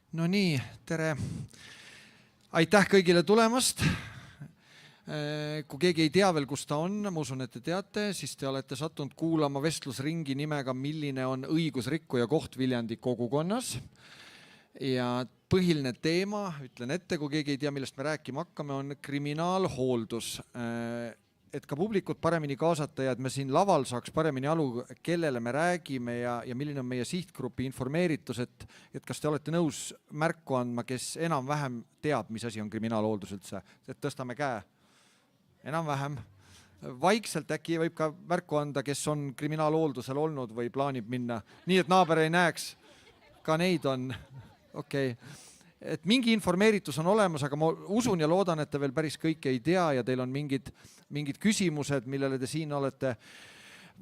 No nii, tere. Aitäh kõigile tulemast. Kui keegi ei tea veel, kus ta on, ma usun, et te teate, siis te olete sattunud kuulama vestlusringi nimega Milline on õigusrikkuja koht Viljandi kogukonnas. Ja põhiline teema, ütlen ette, kui keegi ei tea, millest me rääkima hakkame, on kriminaalhooldus. Et ka publikut paremini kaasata ja et me siin laval saaks paremini aru, kellele me räägime ja milline on meie sihtgrupi informeeritus, et kas te olete nõus märku andma, kes enam-vähem teab, mis asi on kriminaalhooldus üldse. Et tõstame käe. Enam-vähem. Vaikselt äkki võib ka märku anda, kes on kriminaalhooldusel olnud või plaanib minna. Nii, et naaber ei näeks. Ka neid on. Okei. Et mingi informeeritus on olemas, aga ma usun ja loodan, et te veel päris kõike ei tea ja teil on mingid küsimused, millele te siin olete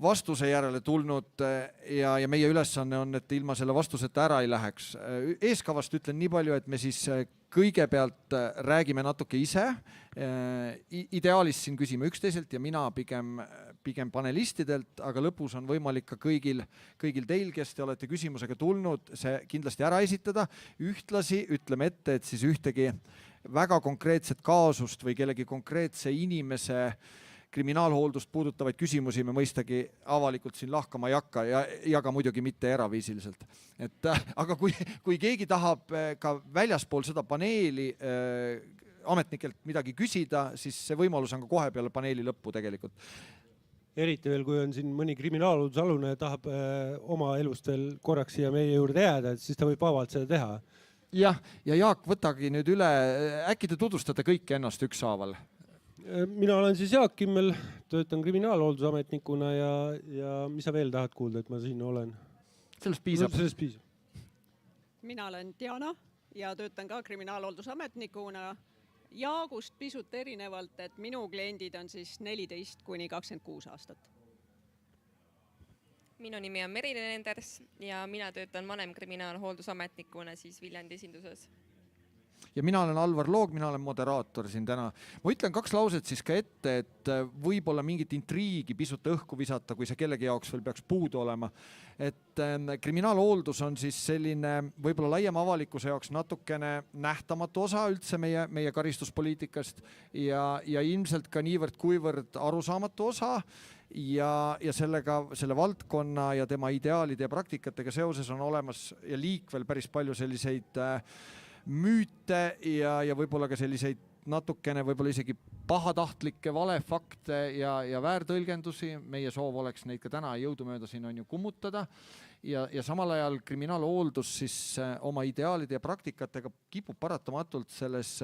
vastuse järele tulnud ja meie ülesanne on, et ilma selle vastuseta ära ei läheks. Eeskavast ütlen nii palju, et me siis kõigepealt räägime natuke ise. Ideaalis siin küsime üksteiselt ja mina pigem panelistidelt, aga lõpus on võimalik ka kõigil teil, kes te olete küsimusega tulnud, see kindlasti ära esitada. Ühtlasi ütleme ette, et siis ühtegi väga konkreetset kaasust või kellegi konkreetse inimese kriminaalhooldust puudutavaid küsimusi me mõistagi avalikult siin lahkama ei hakka ja ka muidugi mitte eraviisiliselt. Aga kui keegi tahab ka väljaspool seda paneeli ametnikelt midagi küsida, siis see võimalus on ka kohe peale paneeli lõppu tegelikult. Eriti veel, kui on siin mõni kriminaalhooldusalune ja tahab oma elust veel korraks siia meie juurde jääda, siis ta võib vabalt seda teha. Jah, ja Jaak, võtagi nüüd üle. Äkki te tutvustate kõike ennast ükshaaval? Mina olen siis Jaak Kimmel, töötan kriminaalhooldusametnikuna ja mis sa veel tahad kuulda, et ma siin olen? Sellest piisab. Sellest piisab. Mina olen Diana ja töötan ka kriminaalhooldusametnikuna Jaagust pisut erinevalt, et minu kliendid on siis 14–26 aastat. Minu nimi on Merilin Enders ja mina töötan vanem kriminaalhooldusametnikuna siis Viljandi esinduses. Ja mina olen Alvar Loog, mina olen moderaator siin täna. Ma ütlen 2 lauset siis ka ette, et võib-olla mingit intriigi pisut õhku visata, kui see kellegi jaoks veel peaks puudu olema. Et kriminaalhooldus on siis selline võib-olla laiem avalikkuse jaoks natukene nähtamatu osa üldse meie karistuspoliitikast ja ilmselt ka niivõrd kuivõrd arusaamatu osa ja selle valdkonna ja tema ideaalide ja praktikatega seoses on olemas ja liikvel päris palju selliseid müüte ja võib-olla ka selliseid natukene võib-olla isegi pahatahtlikke valefakte ja väärtõlgendusi. Meie soov oleks neid ka täna jõudumööda siin on ju kummutada ja samal ajal kriminaalhooldus siis oma ideaalide ja praktikatega kipub paratamatult selles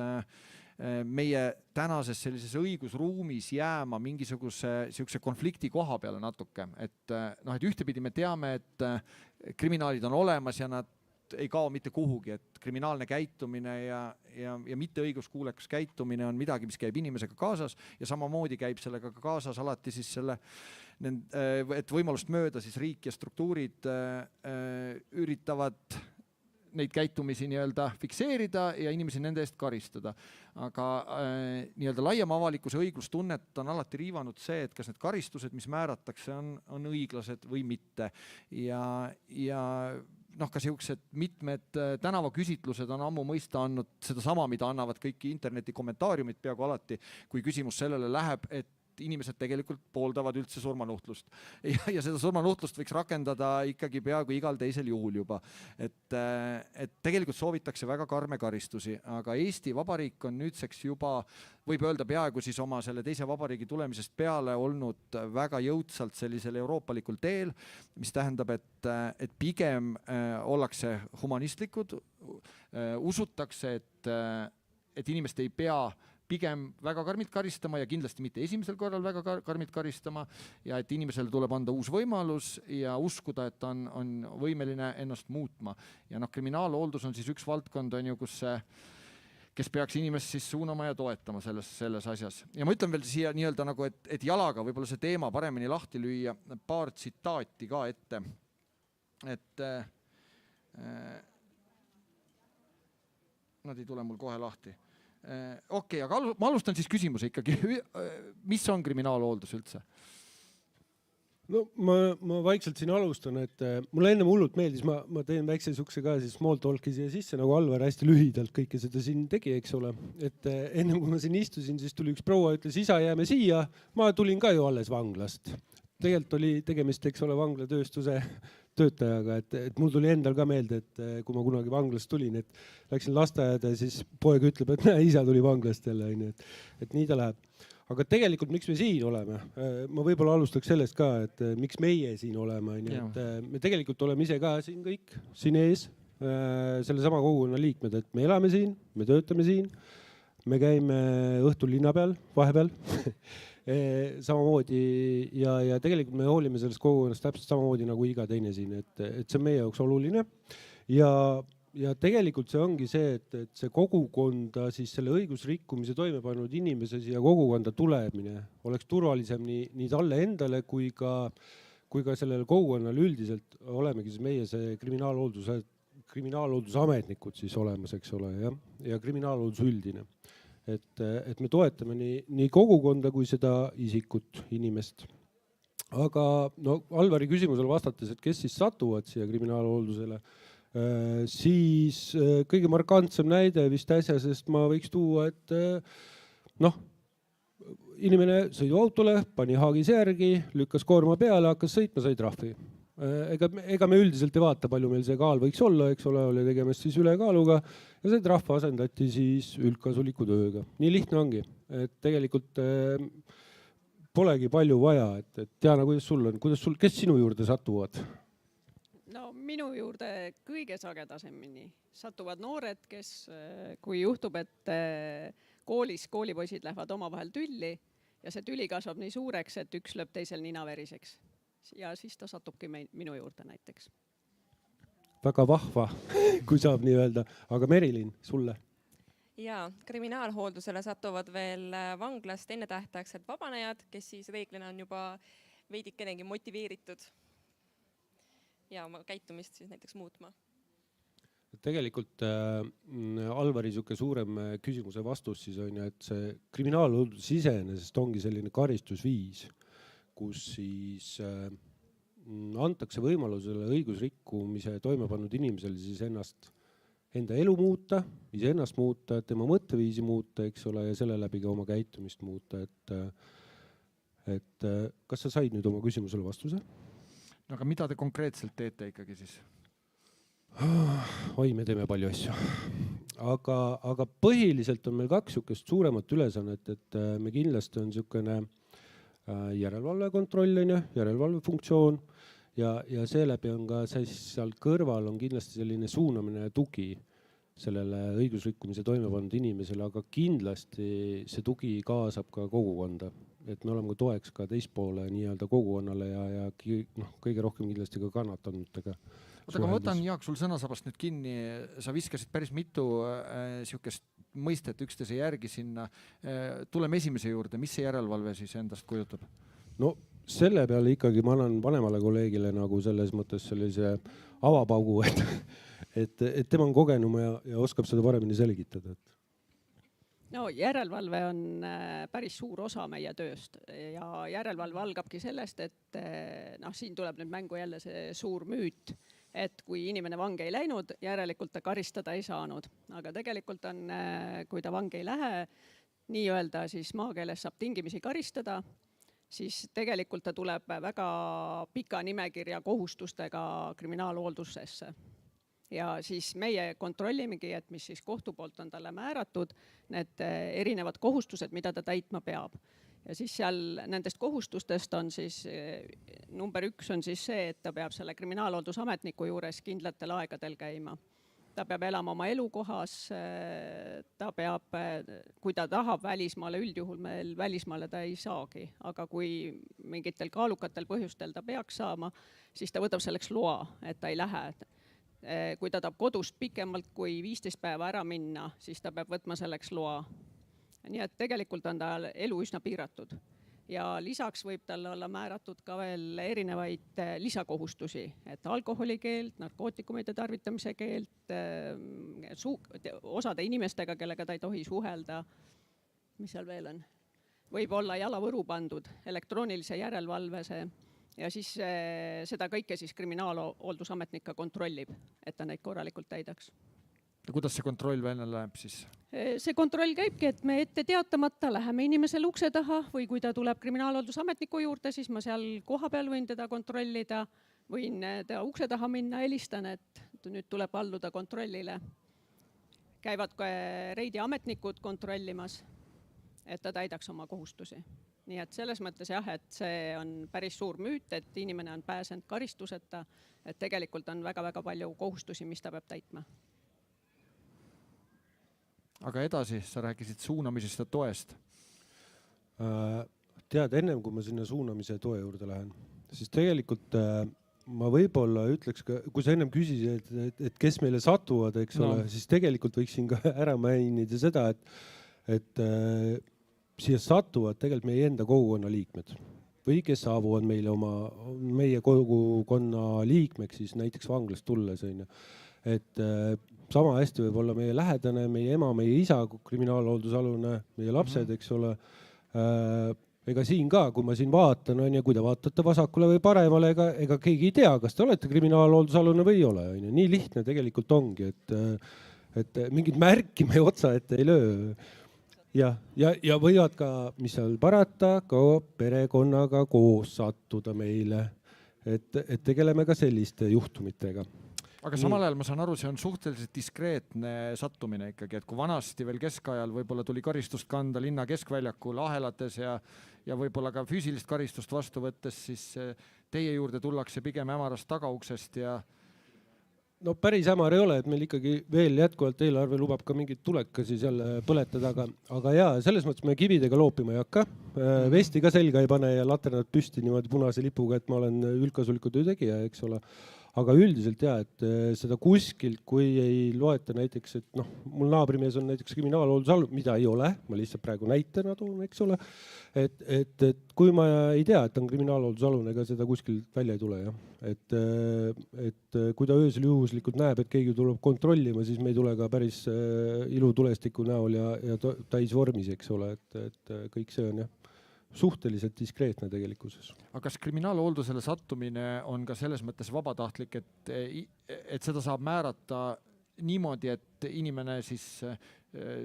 meie tänases sellises õigusruumis jääma mingisuguse konflikti koha peale natuke. Et ühtepidi me teame, et kriminaalid on olemas ja nad ei kao mitte kuhugi, et kriminaalne käitumine ja mitte õiguskuulekas käitumine on midagi, mis käib inimesega kaasas ja samamoodi käib sellega ka kaasas alati siis et võimalust mööda siis riik ja struktuurid üritavad neid käitumisi nii-öelda fikseerida ja inimesi nende eest karistada. Aga nii-öelda laiem avalikkuse õiglustunnet on alati riivanud see, et kas need karistused, mis määratakse, on õiglased või mitte. Ja ka siuksed mitmed tänavaküsitlused on ammu mõista andnud seda sama, mida annavad kõik interneti kommentaariumid peaaegu alati, kui küsimus sellele läheb, et inimesed tegelikult pooldavad üldse surmanuhtlust. Ja seda surmanuhtlust võiks rakendada ikkagi peaaegu igal teisel juhul juba. Et tegelikult soovitakse väga karme karistusi, aga Eesti Vabariik on nüüdseks juba, võib öelda peaaegu siis oma selle teise vabariigi tulemisest peale olnud väga jõudsalt sellisel euroopalikul teel, mis tähendab, et pigem ollakse humanistlikud, usutakse, et inimest ei pea pigem väga karmilt karistama ja kindlasti mitte esimesel korral väga karmilt karistama ja et inimesele tuleb anda uus võimalus ja uskuda, et ta on võimeline ennast muutma. Ja kriminaalhooldus on siis üks valdkond, kes peaks inimest siis suunama ja toetama selles asjas. Ja ma ütlen veel siia nii-öelda nagu, et jalaga võib-olla see teema paremini lahti lüüa, paar tsitaati ka ette. Et nad ei tule mul kohe lahti. Okei, aga ma alustan siis küsimuse ikkagi. Mis on kriminaalhooldus üldse? No ma vaikselt siin alustan, et mulle ennem hullult meeldis, ma teen väikse sukse ka siis small talk'i siia sisse, nagu Alvar hästi lühidalt kõike seda siin tegi, eks ole. Et ennem kui ma siin istusin, siis tuli üks proua, ütles, isa, jääme siia. Ma tulin ka ju alles vanglast. Tegelikult oli tegemist, eks ole, vanglatööstuse töötajaga, et mul tuli endal ka meelde, et kui ma kunagi vanglast tulin, et läksin lasteaeda ja siis poeg ütleb, et näe, isa tuli vanglast jälle, et nii ta läheb. Aga tegelikult, miks me siin oleme? Ma võib-olla alustaks sellest ka, et miks meie siin oleme. Et me tegelikult oleme ise ka siin kõik, siin ees, selle sama kogukonna liikmed, et me elame siin, me töötame siin, me käime õhtul linna peal, vahepeal, samamoodi ja tegelikult me hoolime sellest kogukonnast täpselt samamoodi nagu iga teine siin, et see on meie jaoks oluline ja tegelikult see ongi see, et see kogukonda, siis selle õigusrikkumise toime pannud inimese siia kogukonda tulemine oleks turvalisem nii talle endale kui ka sellele kogukonnale üldiselt olemegi siis meie see kriminaalhooldusametnikud siis olemas, eks ole, ja kriminaalhooldus üldine. Et me toetame nii kogukonda kui seda isikut, inimest. Aga no Alvari küsimusele vastates, et kes siis satuvad siia kriminaalhooldusele, siis kõige markantsem näide vist äsja, sest ma võiks tuua, et inimene sõiduautole, pani haagis järgi, lükkas koorma peale, hakkas sõitma, sai trahvi. Ega me üldiselt ei vaata, palju meil see kaal võiks olla, eks ole, oli tegemist siis ülekaaluga ja see trahv asendati siis üldkasuliku tööga. Nii lihtne ongi, et tegelikult polegi palju vaja, et Diana, kuidas sul on, kes sinu juurde satuvad? No minu juurde kõige sagedasemini satuvad noored, kes kui juhtub, et koolipoisid lähevad omavahel tülli ja see tüli kasvab nii suureks, et üks lööb teisel ninaveriseks. Ja siis ta satubki minu juurde näiteks. Väga vahva, kui saab nii öelda. Aga Merilin, sulle? Ja kriminaalhooldusele satuvad veel vanglast ennetähtaegsed vabanejad, kes siis reeglina on juba veidikenegi motiveeritud ja oma käitumist siis näiteks muutma. Tegelikult Alvari siuke suurem küsimuse vastus siis on, et see kriminaalhooldus iseenesest ongi selline karistusviis, kus siis antakse võimalusele õigusrikkumise toime pannud inimesele siis enda elu muuta, iseennast muuta, tema mõtteviisi muuta, eks ole, ja selle läbi ka oma käitumist muuta. Et kas sa said nüüd oma küsimusele vastuse? No aga mida te konkreetselt teete ikkagi siis? Oi, me teeme palju asju. Aga põhiliselt on meil kaks sükest suuremat ülesannet, et me kindlasti on sükene järelevalvekontroll, järelevalvefunktsioon ja seeläbi on ka seal kõrval on kindlasti selline suunamine ja tugi sellele õigusrikkumise toime pannud inimesele, aga kindlasti see tugi kaasab ka kogukonda. Et me oleme ka toeks ka teispoole nii-öelda kogukonnale ja kõige rohkem kindlasti ka kannatanutega. Aga ma võtan, Jaak, sul sõnasabast nüüd kinni. Sa viskasid päris mitu sihukest mõistet üksteise järgi sinna. Tuleme esimese juurde. Mis see järelevalve siis endast kujutab? No selle peale ikkagi ma annan vanemale kolleegile nagu selles mõttes sellise avapaugu, et tema on kogenum ja oskab seda paremini selgitada. No järelevalve on päris suur osa meie tööst ja järelevalve algabki sellest, et siin tuleb nüüd mängu jälle see suur müüt, et kui inimene vangi ei läinud, järelikult ta karistada ei saanud. Aga tegelikult on, kui ta vangi ei lähe, nii-öelda siis maakeeles saab tingimisi karistada, siis tegelikult ta tuleb väga pika nimekirja kohustustega kriminaalhooldusesse. Ja siis meie kontrollimegi, et mis siis kohtu poolt on talle määratud, need erinevad kohustused, mida ta täitma peab. Ja siis seal nendest kohustustest on siis, number 1 on siis see, et ta peab selle kriminaalhooldusametniku juures kindlatel aegadel käima. Ta peab elama oma elukohas, ta peab, kui ta tahab välismaale, üldjuhul meil välismaale ta ei saagi, aga kui mingitel kaalukatel põhjustel ta peaks saama, siis ta võtab selleks loa, et ta ei lähe. Kui ta tahab kodust pikemalt kui 15 päeva ära minna, siis ta peab võtma selleks loa. Nii et tegelikult on ta elu üsna piiratud. Ja lisaks võib tal olla määratud ka veel erinevaid lisakohustusi, et alkoholikeeld, narkootikumide tarvitamise keeld, osade inimestega, kellega ta ei tohi suhelda, mis seal veel on, võib olla jalavõru pandud, elektroonilise järelevalve see ja siis seda kõike siis kriminaalhooldusametnik ka kontrollib, et ta neid korralikult täidaks. Ja kuidas see kontroll välja läheb siis? See kontroll käibki, et me ette teatamata läheme inimesele ukse taha või kui ta tuleb kriminaalhooldusametniku juurde, siis ma seal kohapeal võin teda kontrollida, võin ta ukse taha minna, helistan, et nüüd tuleb alluda kontrollile. Käivad ka reidiametnikud kontrollimas, et ta täidaks oma kohustusi. Nii et selles mõttes jah, et see on päris suur müüt, et inimene on pääsenud karistuseta, et tegelikult on väga-väga palju kohustusi, mis ta peab täitma. Aga edasi, sa rääkisid suunamisest ja toest. Tead, ennem kui ma sinna suunamise toe juurde lähen, siis tegelikult ma võib-olla ütleks ka, kui sa ennem küsisid, et kes meile satuvad, eks ole, siis tegelikult võiksin ka ära mainida seda, et siia satuvad tegelikult meie enda kogukonna liikmed või kes saabuvad meile meie kogukonna liikmeks siis näiteks vanglast tulles. Et sama hästi võib olla meie lähedane, meie ema, meie isa, kriminaalhooldusalune, meie lapsed, eks ole. Ega siin ka, kui ma siin vaatan, kui te vaatate vasakule või paremale, ega keegi ei tea, kas te olete kriminaalhooldusalune või ei ole. Nii lihtne tegelikult ongi, et mingid märki me otsa ette ei löö. Ja võivad ka, mis seal parata, ka perekonnaga koos sattuda meile. Et tegeleme ka selliste juhtumitega. Aga samal ajal ma saan aru, see on suhteliselt diskreetne sattumine ikkagi, et kui vanasti veel keskajal võib-olla tuli karistust kanda linna keskväljakul ahelates ja võib-olla ka füüsilist karistust vastu võttes, siis teie juurde tullakse pigem hämarast tagauksest ja... No päris hämar ei ole, et meil ikkagi veel jätkuvalt eelarve lubab ka mingid tulekasi seal põletada, aga jaa, selles mõttes me kividega loopima ei hakka, vesti ka selga ei pane ja laternad püsti niimoodi punase lipuga, et ma olen üldkasuliku töö tegija, eks ole. Aga üldiselt jah, et seda kuskilt, kui ei loeta näiteks, et mul naabrimees on näiteks kriminaalhooldusalune, mida ei ole, ma lihtsalt praegu näitena toon, eks ole, et kui ma ei tea, et on kriminaalhooldusalune, ega seda kuskilt välja ei tule, jah. Et kui ta öösel juhuslikult näeb, et keegi tuleb kontrollima, siis me ei tule ka päris ilutulestiku näol ja täis vormis, eks ole, et kõik see on jah. Suhteliselt diskreetne tegelikkuses. Aga kas kriminaalhooldusele sattumine on ka selles mõttes vabatahtlik, et seda saab määrata niimoodi, et inimene siis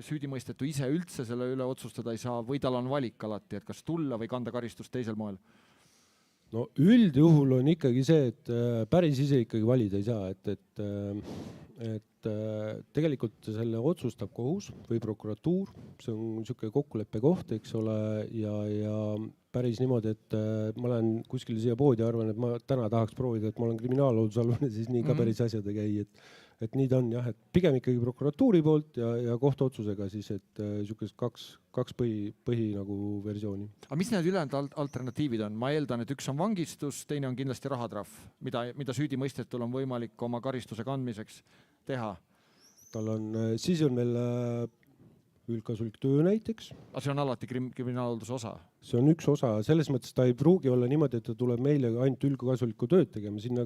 süüdimõistetu ise üldse selle üle otsustada ei saa või tal on valik alati, et kas tulla või kanda karistust teisel moel? No üldjuhul on ikkagi see, et päris ise ikkagi valida ei saa, et tegelikult selle otsustab kohus või prokuratuur, see on niisugune kokkuleppe koht, eks ole, ja päris niimoodi, et ma lähen kuskile siia poodi ja arvan, et ma täna tahaks proovida, et ma olen kriminaalhooldusalune, siis nii ka päris asjad ei käi, et nii ta on jah, et pigem ikkagi prokuratuuri poolt ja kohtuotsusega siis, et niisugused kaks põhi nagu versiooni. Aga mis need ülejäänud alternatiivid on? Ma eeldan, et üks on vangistus, teine on kindlasti rahatrahv, mida süüdimõistetul on võimalik oma karistuse kandmiseks teha. Siis on meil üldkasulik töö näiteks. Aga see on alati kriminaalhoolduse osa? See on üks osa, selles mõttes ta ei pruugi olla niimoodi, et ta tuleb meile ainult üldkasulikku tööd tegema. Sinna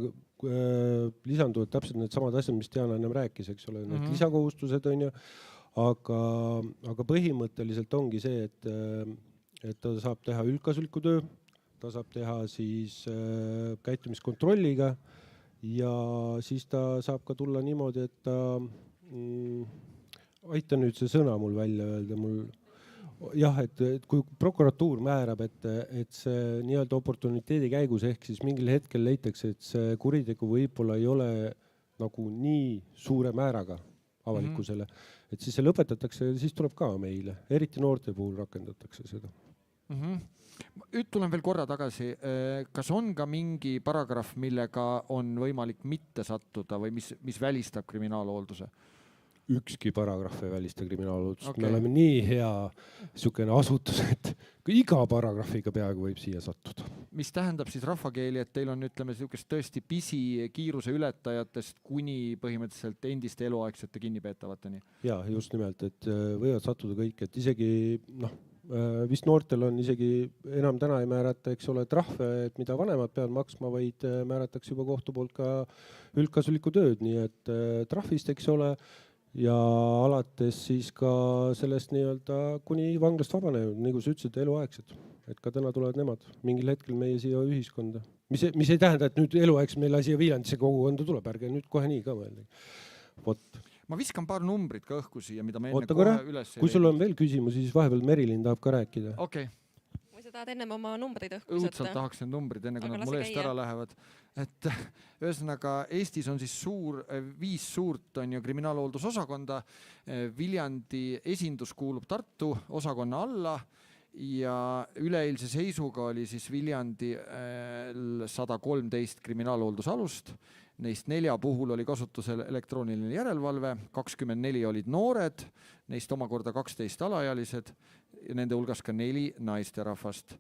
lisanduvad täpselt need samad asjad, mis Diana ennem rääkis, eks ole, need lisakohustused on ju, aga põhimõtteliselt ongi see, et ta saab teha üldkasulikku töö, ta saab teha siis käitumiskontrolliga ja siis ta saab ka tulla niimoodi, et ta aita nüüd see sõna mul välja öelda. Jah, et kui prokuratuur määrab, et see nii-öelda oportuniteedi käigus ehk siis mingil hetkel leitakse, et see kuritegu võib-olla ei ole nagu nii suure määraga avalikkusele, et siis see lõpetatakse ja siis tuleb ka meile. Eriti noorte puhul rakendatakse seda. Tulen veel korra tagasi. Kas on ka mingi paragrahv, millega on võimalik mitte sattuda või mis välistab kriminaalhoolduse? Ükski paragrahv ei välista kriminaalhooldust. Okay. Me oleme nii hea niisugune asutus, et iga paragrahviga peaaegu võib siia sattuda. Mis tähendab siis rahvakeeli, et teil on niisugust tõesti pisi kiiruse ületajatest kuni põhimõtteliselt endiste eluaegsete kinnipeetavateni? Jaa, just nimelt, et võivad sattuda kõik, et isegi vist noortel on isegi enam täna ei määrata, eks ole, trahve, et mida vanemad peavad maksma, vaid määratakse juba kohtu poolt ka üldkasulikku tööd, nii et trahvist, eks ole, ja alates siis ka sellest nii-öelda kuni vanglast vabanenud, nagu sa ütlesid, eluaegsed, et ka täna tulevad nemad mingil hetkel meie siia ühiskonda mis ei tähenda, et nüüd eluaegs meil siia Viljandisse kogukonda tuleb, ärge nüüd kohe nii ka mõelda. Vot. Ma viskan paar numbrit ka õhku siia, mida me enne Oota kohe korra, üles kui sul on veel küsimusi, siis vahepeal Merilin tahab ka rääkida. Okei. Või sa tahad ennem oma numbreid õhku Õudselt visata? tahaks need numbrid, enne kui Aga nad lase mul eest käia. ära lähevad. Et ühesõnaga Eestis on siis 5 suurt on ju kriminaalhooldusosakonda. Viljandi esindus kuulub Tartu osakonna alla ja üleeilse seisuga oli siis Viljandi 113 kriminaalhooldusalust. Neist 4 puhul oli kasutusel elektrooniline järelevalve, 24 olid noored, neist omakorda 12 alaealised ja nende hulgas ka 4 naisterahvast.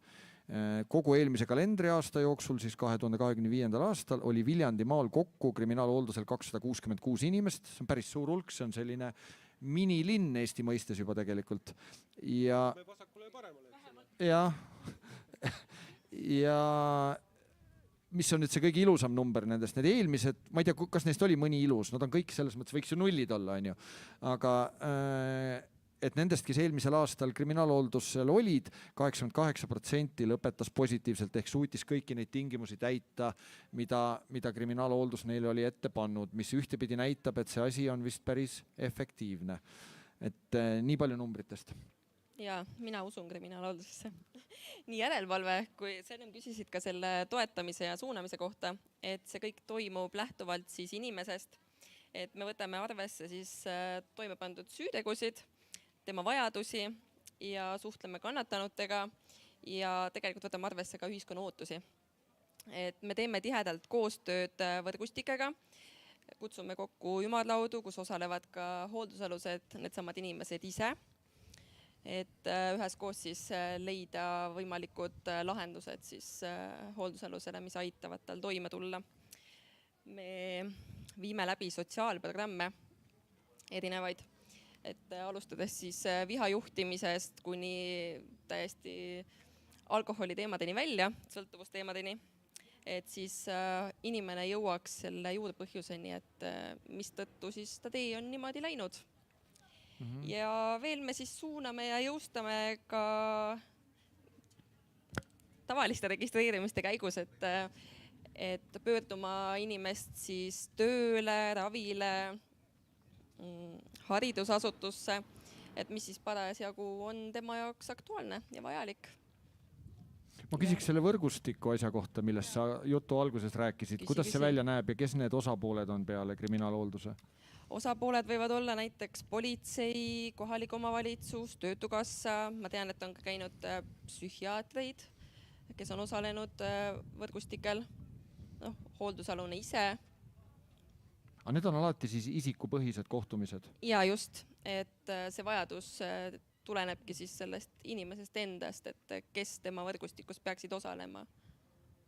Kogu eelmise kalendriaasta jooksul, siis 2025. aastal, oli Viljandi maal kokku kriminaalhooldusel 266 inimest. See on päris suur hulk, see on selline minilinn Eesti mõistes juba tegelikult. Ja mis on nüüd see kõige ilusam number nendest, need eelmised, ma ei tea, kas neist oli mõni ilus, nad on kõik selles mõttes, võiks ju nullid olla, on ju. Aga et nendest, kes eelmisel aastal kriminaalhooldusel olid, 88% lõpetas positiivselt, ehk suutis kõiki neid tingimusi täita, mida kriminaalhooldus neile oli ette pannud, mis ühtepidi näitab, et see asi on vist päris efektiivne. Et nii palju numbritest. Ja mina usun kriminaalhooldusesse. Nii järelevalve, kui sa ennem küsisid ka selle toetamise ja suunamise kohta, et see kõik toimub lähtuvalt siis inimesest, et me võtame arvesse siis toime pandud süütegusid, tema vajadusi ja suhtleme kannatanutega ja tegelikult võtame arvesse ka ühiskonna ootusi. Et me teeme tihedalt koostööd võrgustikega, kutsume kokku ümarlaudu, kus osalevad ka hooldusalused, needsamad inimesed ise, et üheskoos siis leida võimalikud lahendused siis hooldusalusele, mis aitavad tal toime tulla. Me viime läbi sotsiaalprogramme erinevaid, et alustades siis vihajuhtimisest kuni täiesti alkoholiteemadeni välja, sõltuvusteemadeni, et siis inimene jõuaks selle juurpõhjuseni, et mis tõttu siis ta tee on niimoodi läinud. Ja veel me siis suuname ja jõustame ka tavaliste registreerimiste käigus, et pöörduma inimest siis tööle, ravile, haridusasutusse, et mis siis parasjagu on tema jaoks aktuaalne ja vajalik. Ma küsiks selle võrgustiku asja kohta, millest sa jutu alguses rääkisid. Kuidas see välja näeb ja kes need osapooled on peale kriminaalhoolduse? Osapooled võivad olla näiteks politsei, kohalik omavalitsus, töötukassa. Ma tean, et on ka käinud psühhiaatreid, kes on osalenud võrgustikel, hooldusalune ise. Aga need on alati siis isikupõhised kohtumised? Ja just, et see vajadus tulenebki siis sellest inimesest endast, et kes tema võrgustikus peaksid osalema.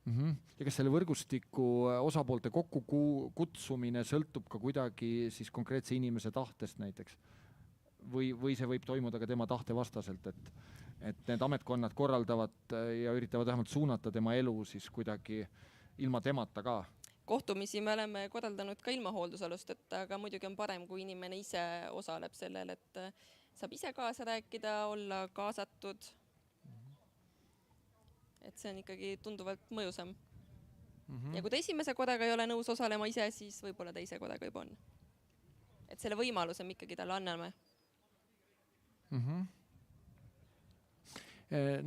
Ja kas selle võrgustiku osapoolte kokku kutsumine sõltub ka kuidagi siis konkreetse inimese tahtest näiteks? Või see võib toimuda ka tema tahte vastaselt, et need ametkonnad korraldavad ja üritavad vähemalt suunata tema elu siis kuidagi ilma temata ka? Kohtumisi me oleme korraldanud ka ilma hooldusalust, aga muidugi on parem, kui inimene ise osaleb sellel, et saab ise kaasa rääkida, olla kaasatud. Et see on ikkagi tunduvalt mõjusam. Ja kui ta esimese korraga ei ole nõus osalema ise, siis võib-olla teise korraga juba on. Et selle võimaluse me ikkagi talle anname.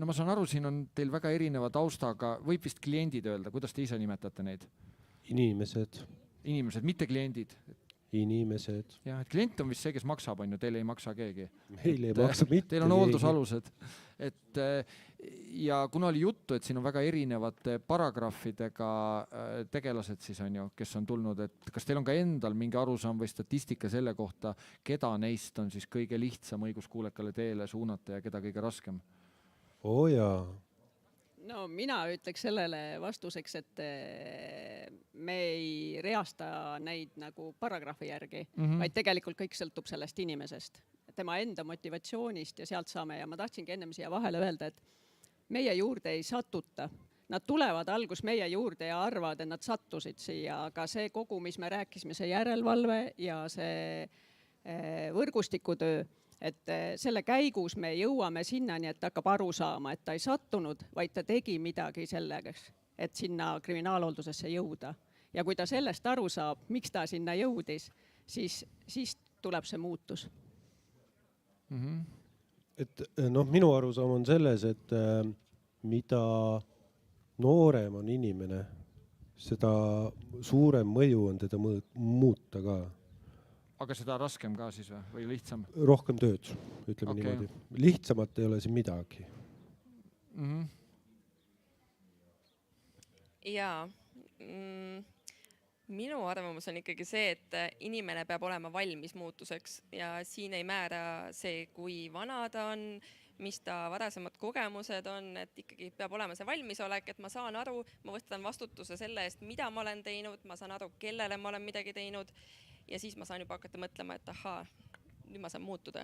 No ma saan aru, siin on teil väga erineva taustaga, võib vist kliendid öelda, kuidas te ise nimetate neid? Inimesed, mitte kliendid. Inimesed. Ja, et klient on vist see, kes maksab, on ju, teil ei maksa keegi. Meil ei maksa mitte. Teil on hooldusalused. Ja kuna oli juttu, et siin on väga erinevate paragrahvidega tegelased siis on ju, kes on tulnud, et kas teil on ka endal mingi arusaam või statistika selle kohta, keda neist on siis kõige lihtsam õiguskuulekale teele suunata ja keda kõige raskem? Jaa. No mina ütleks sellele vastuseks, et me ei reasta neid nagu paragrahvi järgi, vaid tegelikult kõik sõltub sellest inimesest, tema enda motivatsioonist ja sealt saame. Ja ma tahtsingi ennem siia vahele öelda, et meie juurde ei satuta. Nad tulevad algus meie juurde ja arvavad, et nad sattusid siia, aga see kogu, mis me rääkisime, see järelevalve ja see võrgustikutöö, et selle käigus me jõuame sinnani, et ta hakkab aru saama, et ta ei sattunud, vaid ta tegi midagi sellega, et sinna kriminaalhooldusesse jõuda. Ja kui ta sellest aru saab, miks ta sinna jõudis, siis tuleb see muutus. Et minu arusaam on selles, et mida noorem on inimene, seda suurem mõju on teda muuta ka. Aga seda raskem ka siis või lihtsam? Rohkem tööd, ütleme niimoodi. Lihtsamat ei ole siin midagi. Jaa. Minu arvamus on ikkagi see, et inimene peab olema valmis muutuseks ja siin ei määra see, kui vana ta on, mis ta varasemad kogemused on, et ikkagi peab olema see valmisolek, et ma saan aru, ma võtan vastutuse selle eest, mida ma olen teinud, ma saan aru, kellele ma olen midagi teinud ja siis ma saan juba hakata mõtlema, et ahaa, nüüd ma saan muutuda.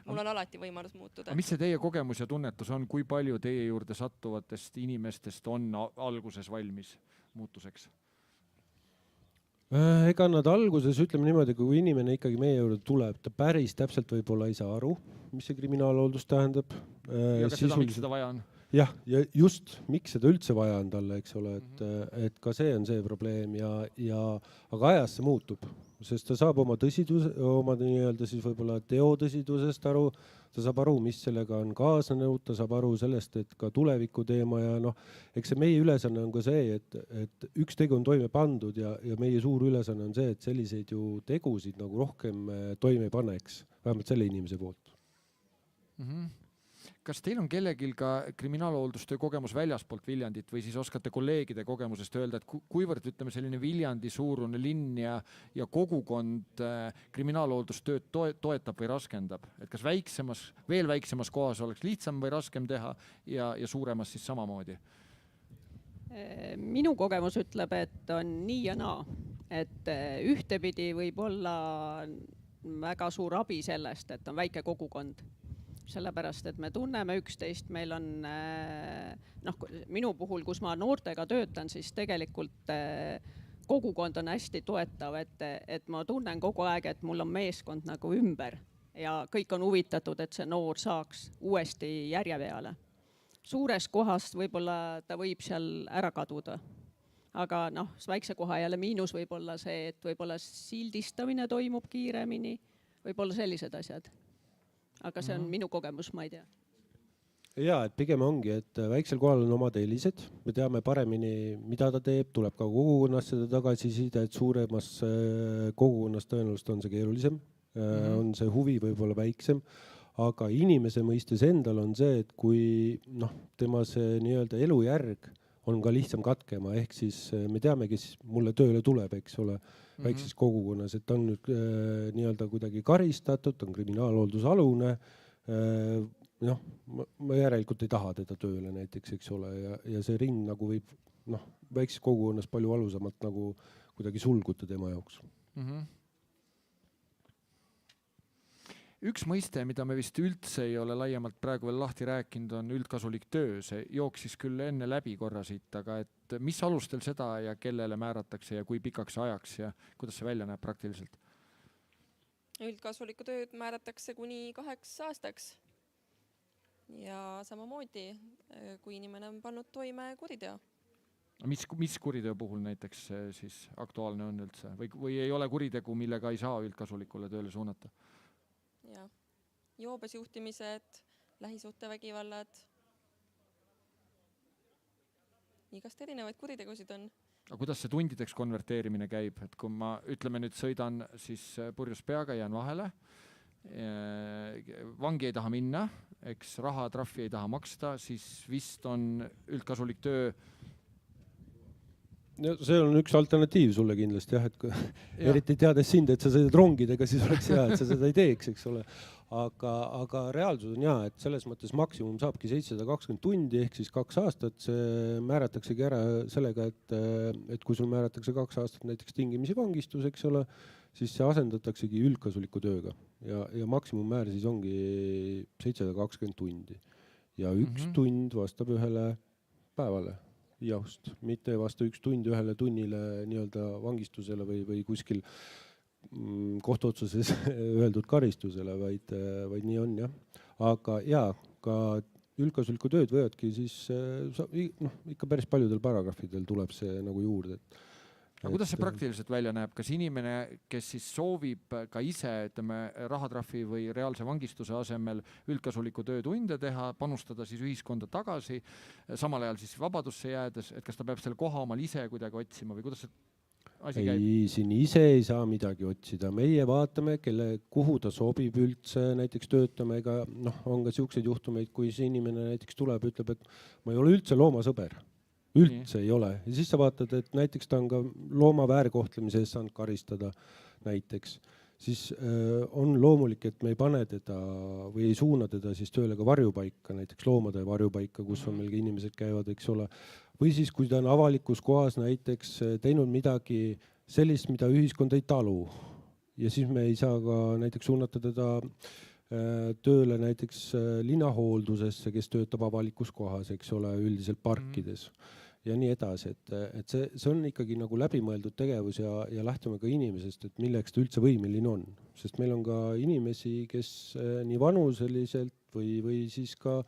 Mul on alati võimalus muutuda. Mis see teie kogemus ja tunnetus on, kui palju teie juurde sattuvatest inimestest on alguses valmis muutuseks? Ega nad alguses, ütleme niimoodi, kui inimene ikkagi meie juurde tuleb, ta päris täpselt võib-olla ei saa aru, mis see kriminaalhooldus tähendab. Ja ka seda, miks seda vaja on? Jah, ja just, miks seda üldse vaja on talle, eks ole, et ka see on see probleem aga ajas see muutub, sest ta saab oma tõsidus, oma nii-öelda siis võib-olla teotõsidusest aru, ta saab aru, mis sellega on kaasnenud, ta saab aru sellest, et ka tuleviku teema ja eks see meie ülesanne on ka see, et üks tegu on toime pandud ja meie suur ülesanne on see, et selliseid ju tegusid nagu rohkem toime paneks, vähemalt selle inimese poolt. Kas teil on kellegil ka kriminaalhooldustöö kogemus väljaspoolt Viljandit või siis oskate kolleegide kogemusest öelda, et kuivõrd ütleme selline Viljandi suurune linn ja kogukond kriminaalhooldustööd toetab või raskendab? Et kas veel väiksemas kohas oleks lihtsam või raskem teha ja suuremas siis samamoodi? Minu kogemus ütleb, et on nii ja naa. Et ühtepidi võib olla väga suur abi sellest, et on väike kogukond. Sellepärast, et me tunneme üksteist, meil on, minu puhul, kus ma noortega töötan, siis tegelikult kogukond on hästi toetav, et ma tunnen kogu aeg, et mul on meeskond nagu ümber ja kõik on huvitatud, et see noor saaks uuesti järje peale. Suures kohast võib-olla ta võib seal ära kaduda, aga väikse koha jälle miinus võib olla see, et võib-olla sildistamine toimub kiiremini, võib-olla sellised asjad. Aga see on minu kogemus, ma ei tea. Jaa, et pigem ongi, et väiksel kohal on omad eelised. Me teame paremini, mida ta teeb, tuleb ka kogukonnas seda tagasiside, et suuremas kogukonnas tõenäoliselt on see keerulisem, on see huvi võib-olla väiksem, aga inimese mõistes endal on see, et kui tema see nii-öelda elujärg on ka lihtsam katkema, ehk siis me teame, kes mulle tööle tuleb, eks ole, väikses kogukonnas, et on nüüd nii-öelda kuidagi karistatud, on kriminaalhooldusalune, ma järelikult ei taha teda tööle näiteks, eks ole, ja see ring nagu võib väikses kogukonnas palju valusamalt nagu kuidagi sulguta tema jaoks. Üks mõiste, mida me vist üldse ei ole laiemalt praegu veel lahti rääkinud, on üldkasulik töö. See jooksis küll enne läbi korra siit, aga et mis alustel seda ja kellele määratakse ja kui pikaks ajaks ja kuidas see välja näeb praktiliselt? Üldkasulikku tööd määratakse kuni 8 aastaks. Ja samamoodi, kui inimene on pannud toime kuriteo. Mis kuriteo puhul näiteks siis aktuaalne on üldse? Või ei ole kuritegu, millega ei saa üldkasulikule tööle suunata? Ja joobes juhtimised, lähisuhtevägivallad. Igast erinevaid kuritegusid on. Aga kuidas see tundideks konverteerimine käib? Et kui ma ütleme nüüd sõidan siis purjus peaga, jään vahele, vangi ei taha minna, eks raha trahvi ei taha maksta, siis vist on üldkasulik töö. No, see on üks alternatiiv sulle kindlasti, jah, et eriti teades sind, et sa sõidad rongidega, siis oleks hea, et sa seda ei teeks, eks ole. Aga reaalsus on jah, et selles mõttes maksimum saabki 720 tundi ehk siis 2 aastat. See määrataksegi ära sellega, et kui sul määratakse 2 aastat näiteks tingimisi vangistus, eks ole, siis see asendataksegi üldkasuliku tööga ja maksimummäär siis ongi 720 tundi. Ja 1 tund vastab 1 päevale. Just, mitte vasta 1 tund 1 tunnile nii-öelda vangistusele või kuskil kohtuotsuses öeldud karistusele, vaid nii on jah. Aga jaa, ka üldkasulikku tööd võivadki, siis ikka päris paljudel paragrahvidel tuleb see nagu juurde. Aga kuidas see praktiliselt välja näeb? Kas inimene, kes siis soovib ka ise, ütleme, rahatrahvi või reaalse vangistuse asemel üldkasulikku töötunde teha, panustada siis ühiskonda tagasi, samal ajal siis vabadusse jäädes, et kas ta peab selle koha omal ise kuidagi otsima või kuidas see asi käib? Ei, siin ise ei saa midagi otsida. Meie vaatame, kuhu ta sobib üldse näiteks töötama, ega on ka siukseid juhtumeid, kui see inimene näiteks tuleb, ütleb, et ma ei ole üldse loomasõber. Üldse ei ole. Ja siis sa vaatad, et näiteks ta on ka looma väärkohtlemise eest saanud karistada näiteks. Siis on loomulik, et me ei pane teda või ei suuna teda siis tööle ka varjupaika, näiteks loomade varjupaika, kus on meil ka inimesed käivad, eks ole. Või siis, kui ta on avalikus kohas näiteks teinud midagi sellist, mida ühiskond ei talu. Ja siis me ei saa ka näiteks suunata teda tööle näiteks linnahooldusesse, kes töötab avalikus kohas, eks ole, üldiselt parkides. Ja nii edasi, et see on ikkagi nagu läbimõeldud tegevus ja lähtume ka inimesest, et milleks ta üldse võimeline on. Sest meil on ka inimesi, kes nii vanuseliselt või siis ka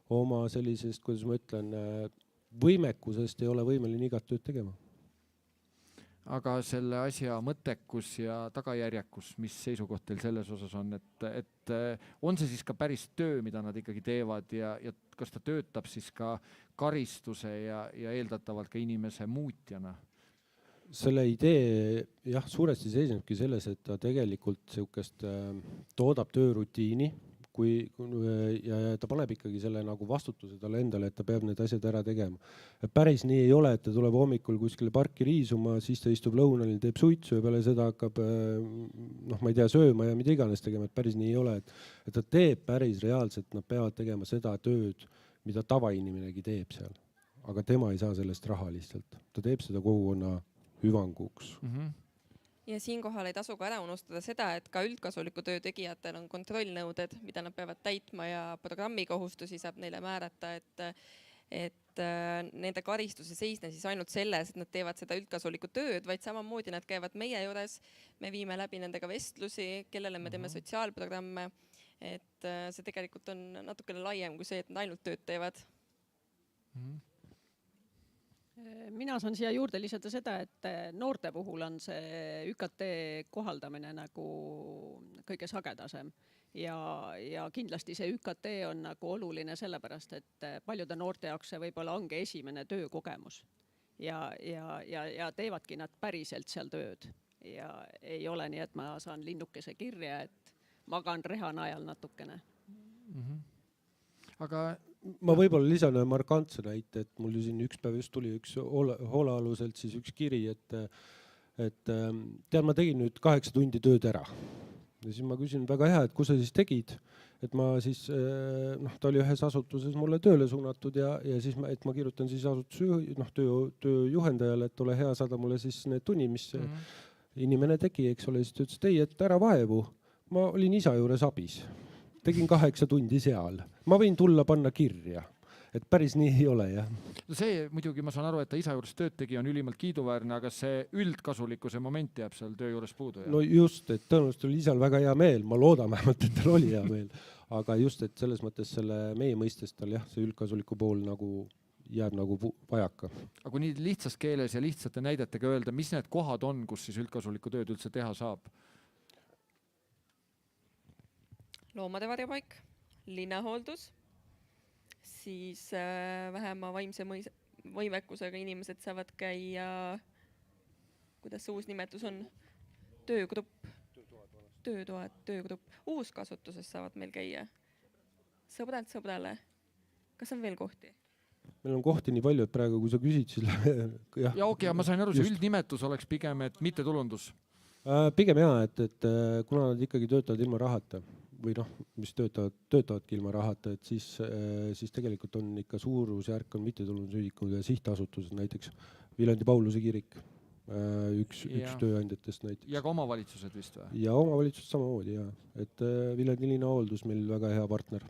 oma sellisest, kuidas ma ütlen, võimekusest ei ole võimeline igat tööd tegema. Aga selle asja mõttekus ja tagajärjekus, mis seisukoht teil selles osas on, et on see siis ka päris töö, mida nad ikkagi teevad ja kas ta töötab siis ka karistuse ja eeldatavalt ka inimese muutjana? Selle idee suuresti seisnebki selles, et ta tegelikult toodab töörutiini, ja ta paneb ikkagi selle nagu vastutuse talle endale, et ta peab need asjad ära tegema. Päris nii ei ole, et ta tuleb hommikul kuskile parki riisuma, siis ta istub lõunal, teeb suitsu ja peale seda hakkab ma ei tea, sööma ja mida iganes tegema, et päris nii ei ole. Et ta teeb päris reaalselt, nad peavad tegema seda tööd, mida tavainiminegi teeb seal. Aga tema ei saa sellest raha lihtsalt. Ta teeb seda kogukonna hüvanguks. Ja siinkohal ei tasu ka ära unustada seda, et ka üldkasuliku töö tegijatel on kontrollnõuded, mida nad peavad täitma ja programmi kohustusi saab neile määrata, et nende karistuse seisne siis ainult selles, et nad teevad seda üldkasulikku tööd, vaid samamoodi nad käivad meie juures, me viime läbi nendega vestlusi, kellele me teeme sotsiaalprogramme, et see tegelikult on natukene laiem kui see, et nad ainult tööd teevad. Mina saan siia juurde lisada seda, et noorte puhul on see ÜKT kohaldamine nagu kõige sagedasem ja kindlasti see ÜKT on nagu oluline sellepärast, et paljude noorte jaoks see võib-olla ongi esimene töökogemus ja teevadki nad päriselt seal tööd ja ei ole nii, et ma saan linnukese kirja, et magan reha najal natukene. Aga ma võib-olla lisan ühe markantse näite, et mul siin üks päev just tuli üks hoolealuselt siis üks kiri, et tead, ma tegin nüüd 8 tundi tööd ära. Ja siis ma küsin, väga hea, et kus sa siis tegid, et ma siis, ta oli ühes asutuses mulle tööle suunatud ja siis ma kirjutan siis tööjuhendajale, et ole hea, saada mulle siis need tunni, mis inimene tegi, eks ole, siis ta ütles, et ei, et ära vaevu, ma olin isa juures abis. Tegin 8 tundi seal. Ma võin tulla panna kirja, et päris nii ei ole, jah. No see muidugi ma saan aru, et ta isa juures tööd tegi, on ülimalt kiiduväärne, aga see üldkasulikkuse moment jääb seal töö juures puudu. Ja? No just, et tõenäoliselt oli isal väga hea meel, ma loodan vähemalt, et tal oli hea meel, aga just, et selles mõttes selle meie mõistes tal see üldkasuliku pool nagu jääb nagu vajaka. Aga kui nii lihtsas keeles ja lihtsate näidetega öelda, mis need kohad on, kus siis üldkasulikku tööd üldse teha saab? Loomade varjupaik, linnahooldus, siis vähema vaimse võimekusega inimesed saavad käia, kuidas see uus nimetus on, töögrupp, uuskasutuses saavad meil käia, sõbrad sõbrale. Kas on veel kohti? Meil on kohti nii palju, et praegu kui sa küsid, siis ja okei, ma sain aru, see üldnimetus oleks pigem, et mitte tulundus. Pigem et kuna nad ikkagi töötavad ilma rahata või mis töötavadki ilma rahata, et siis tegelikult on ikka suurusjärk on mittetulundusühikud ja sihtasutused, näiteks Viljandi Pauluse kirik, üks tööandjatest näiteks. Ja ka omavalitsused vist või? Ja omavalitsused samamoodi, et Viljandi linnahooldus meil väga hea partner.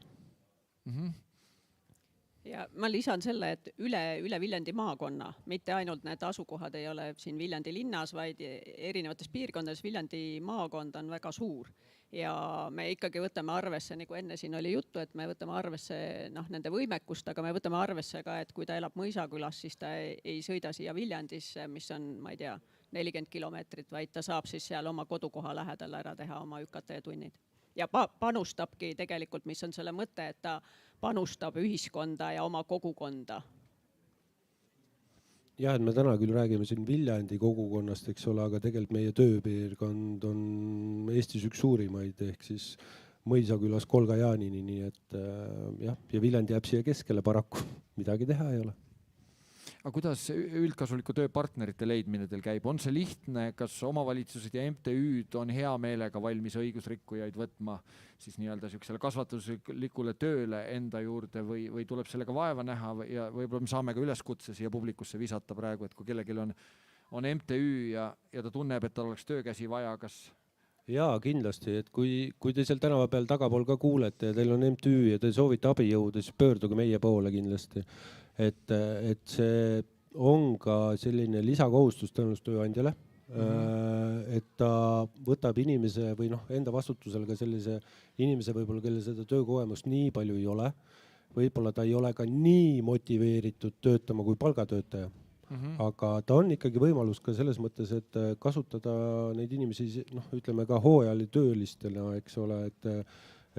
Ja ma lisan selle, et üle Viljandi maakonna, mitte ainult need asukohad ei ole siin Viljandi linnas, vaid erinevates piirkondades Viljandi maakond on väga suur ja me ikkagi võtame arvesse, nagu enne siin oli juttu, et me võtame arvesse nende võimekust, aga me võtame arvesse ka, et kui ta elab Mõisakülas, siis ta ei sõida siia Viljandisse, mis on, ma ei tea, 40 kilomeetrit, vaid ta saab siis seal oma kodukoha lähedal ära teha oma ÜKT-tunnid. Ja panustabki tegelikult, mis on selle mõte, et ta panustab ühiskonda ja oma kogukonda. Jah, et me täna küll räägime siin Viljandi kogukonnast, eks ole, aga tegelikult meie tööpiirkond on Eestis üks suurimaid, ehk siis Mõisakülas Kolga-Jaanini, nii et jah, ja Viljandi jääb siia keskele paraku, midagi teha ei ole. Aga kuidas üldkasuliku tööpartnerite leidmine teil käib? On see lihtne, kas omavalitsused ja MTÜ-d on hea meelega valmis õigusrikkujaid võtma siis nii-öelda sellisele kasvatuslikule tööle enda juurde või tuleb sellega vaeva näha ja võib-olla me saame ka üleskutse siia publikusse visata praegu, et kui kellelgi on MTÜ ja ta tunneb, et tal oleks töökäsi vaja, kas... Jaa, kindlasti, et kui te seal tänava peal tagapool ka kuulete ja teil on MTÜ ja te soovite abi jõuda, siis pöörduge meie poole kindlasti. Et see on ka selline lisakohustus tõenäoliselt tööandjale, et ta võtab inimese või enda vastutusel ka sellise inimese võib-olla, kelle seda töökogemust nii palju ei ole. Võib-olla ta ei ole ka nii motiveeritud töötama kui palgatöötaja. Aga ta on ikkagi võimalus ka selles mõttes, et kasutada neid inimesi, ütleme ka hooajali töölistena, eks ole,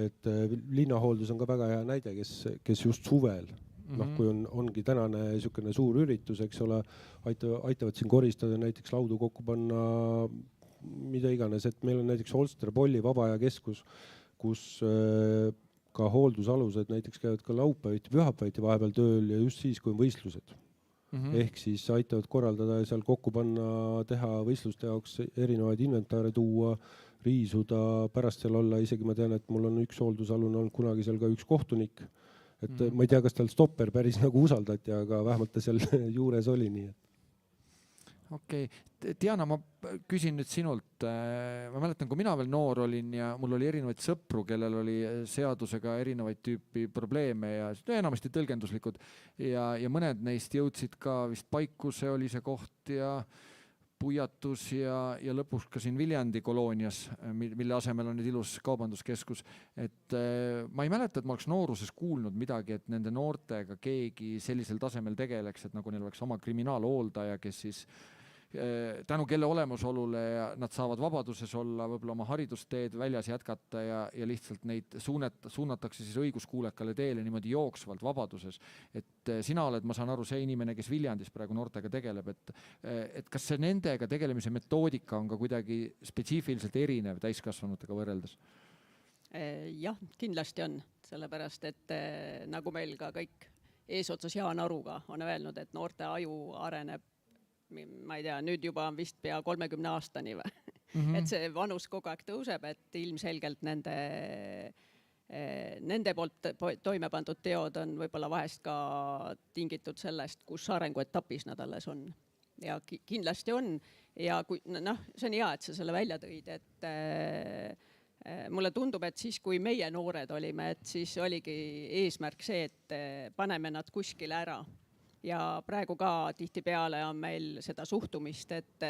et linnahooldus on ka väga hea näide, kes just suvel, kui ongi tänane niisugune suur üritus, eks ole, aitavad siin koristada, näiteks laudu kokku panna, mida iganes, et meil on näiteks Holster Polli vabaajakeskus, kus ka hooldusalused näiteks käivad ka laupäeviti, pühapäeviti vahepeal tööl ja just siis, kui on võistlused. Ehk siis aitavad korraldada ja seal kokku panna, teha võistluste jaoks erinevaid inventaare tuua, riisuda, pärast seal olla, isegi ma tean, et mul on üks hooldusalune olnud kunagi seal ka üks kohtunik, et ma ei tea, kas tal stopper päris nagu usaldati, aga vähemalt ta seal juures oli nii. Okei. Diana, ma küsin nüüd sinult, ma mäletan, kui mina veel noor olin ja mul oli erinevaid sõpru, kellel oli seadusega erinevaid tüüpi probleeme ja enamasti tõlgenduslikud ja mõned neist jõudsid ka vist Paikuse oli see koht ja Puiatus ja lõpuks ka siin Viljandi koloonias, mille asemel on nüüd ilus kaubanduskeskus. Et ma ei mäleta, et ma oleks nooruses kuulnud midagi, et nende noortega keegi sellisel tasemel tegeleks, et nagu neil oleks oma kriminaalhooldaja, kes siis tänu kelle olemasolule ja nad saavad vabaduses olla, võib-olla oma haridusteed väljas jätkata ja lihtsalt neid suunatakse siis õiguskuulekale teele niimoodi jooksvalt vabaduses. Et sina oled, ma saan aru, see inimene, kes Viljandis praegu noortega tegeleb, et kas see nendega tegelemise metoodika on ka kuidagi spetsiifiliselt erinev täiskasvanutega võrreldes? Jah, kindlasti on, sellepärast, et nagu meil ka kõik eesotsas Jaan Aruga on öelnud, et noorte aju areneb, ma ei tea, nüüd juba on vist pea 30 aastani või. Et see vanus kogu aeg tõuseb, et ilmselgelt nende poolt toime pandud teod on võib-olla vahest ka tingitud sellest, kus arenguetapis nad alles on. Ja kindlasti on. Ja kui, see on hea, et sa selle välja tõid, et mulle tundub, et siis, kui meie noored olime, et siis oligi eesmärk see, et paneme nad kuskile ära. Ja praegu ka tihtipeale on meil seda suhtumist, et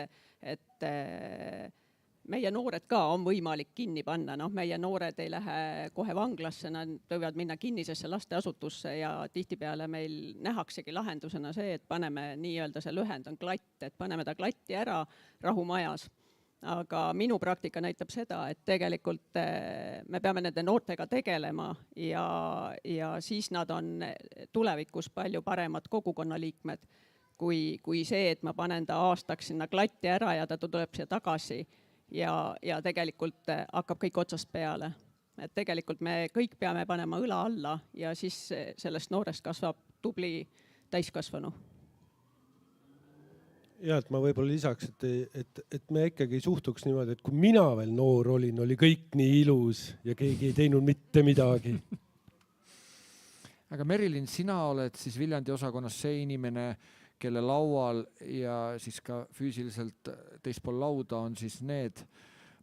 meie noored ka on võimalik kinni panna. Meie noored ei lähe kohe vanglasse, nad võivad minna kinnisesse lasteasutusse ja tihtipeale meil nähaksegi lahendusena see, et paneme nii-öelda see lühend on klatt, et paneme ta klatti ära rahumajas. Aga minu praktika näitab seda, et tegelikult me peame nende noortega tegelema ja siis nad on tulevikus palju paremad kogukonnaliikmed kui see, et ma panen ta aastaks sinna klatti ära ja ta tuleb siia tagasi ja tegelikult hakkab kõik otsast peale. Et tegelikult me kõik peame panema õla alla ja siis sellest noorest kasvab tubli täiskasvanu. Ja, et ma võib-olla lisaks, et me ikkagi suhtuks niimoodi, et kui mina veel noor olin, oli kõik nii ilus ja keegi ei teinud mitte midagi. Aga Merilin, sina oled siis Viljandi osakonnas see inimene, kelle laual ja siis ka füüsiliselt teispool lauda on siis need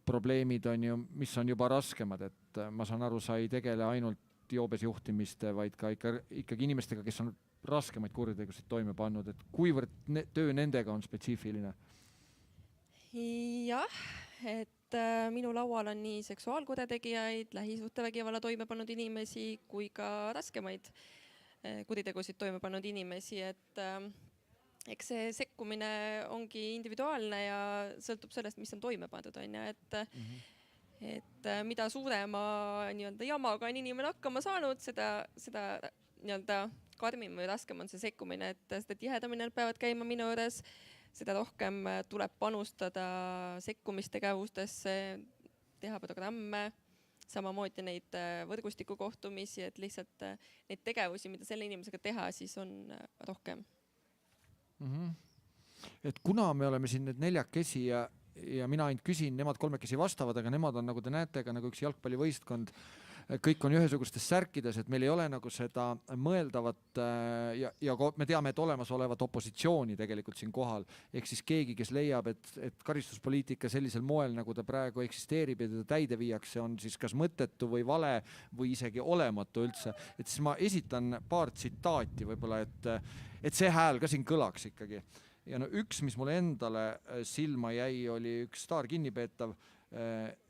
probleemid, mis on juba raskemad. Et ma saan aru, sa ei tegele ainult joobes juhtimiste, vaid ka ikkagi inimestega, kes on raskemaid kuritegusid toime pannud, et kuivõrd töö nendega on spetsiifiline? Jah, et minu laual on nii seksuaalkurjategijaid, lähisuhtevägivalla toime pannud inimesi kui ka raskemaid kuritegusid toime pannud inimesi, et eks see sekkumine ongi individuaalne ja sõltub sellest, mis on toime pandud, on ju, et mida suurema nii-öelda jamaga on inimene hakkama saanud, seda nii-öelda karmim või raskem on see sekkumine, et seda tihedamini nad peavad käima minu juures, seda rohkem tuleb panustada sekkumistegevustesse, teha programme, samamoodi neid võrgustikukohtumisi, et lihtsalt neid tegevusi, mida selle inimesega teha, siis on rohkem. Et kuna me oleme siin need neljakesi ja mina ainult küsin, nemad kolmekesi vastavad, aga nemad on, nagu te näete, ka nagu üks jalgpallivõistkond, kõik on ühesugustes särkides, et meil ei ole nagu seda mõeldavat ja me teame, et olemasolevat opositsiooni tegelikult siin kohal. Ehk siis keegi, kes leiab, et karistuspoliitika sellisel moel, nagu ta praegu eksisteerib ja teda täide viiakse, on siis kas mõttetu või vale või isegi olematu üldse. Et siis ma esitan paar tsitaati võib-olla, et see hääl ka siin kõlaks ikkagi. Ja no üks, mis mulle endale silma jäi, oli üks staar kinnipeetav,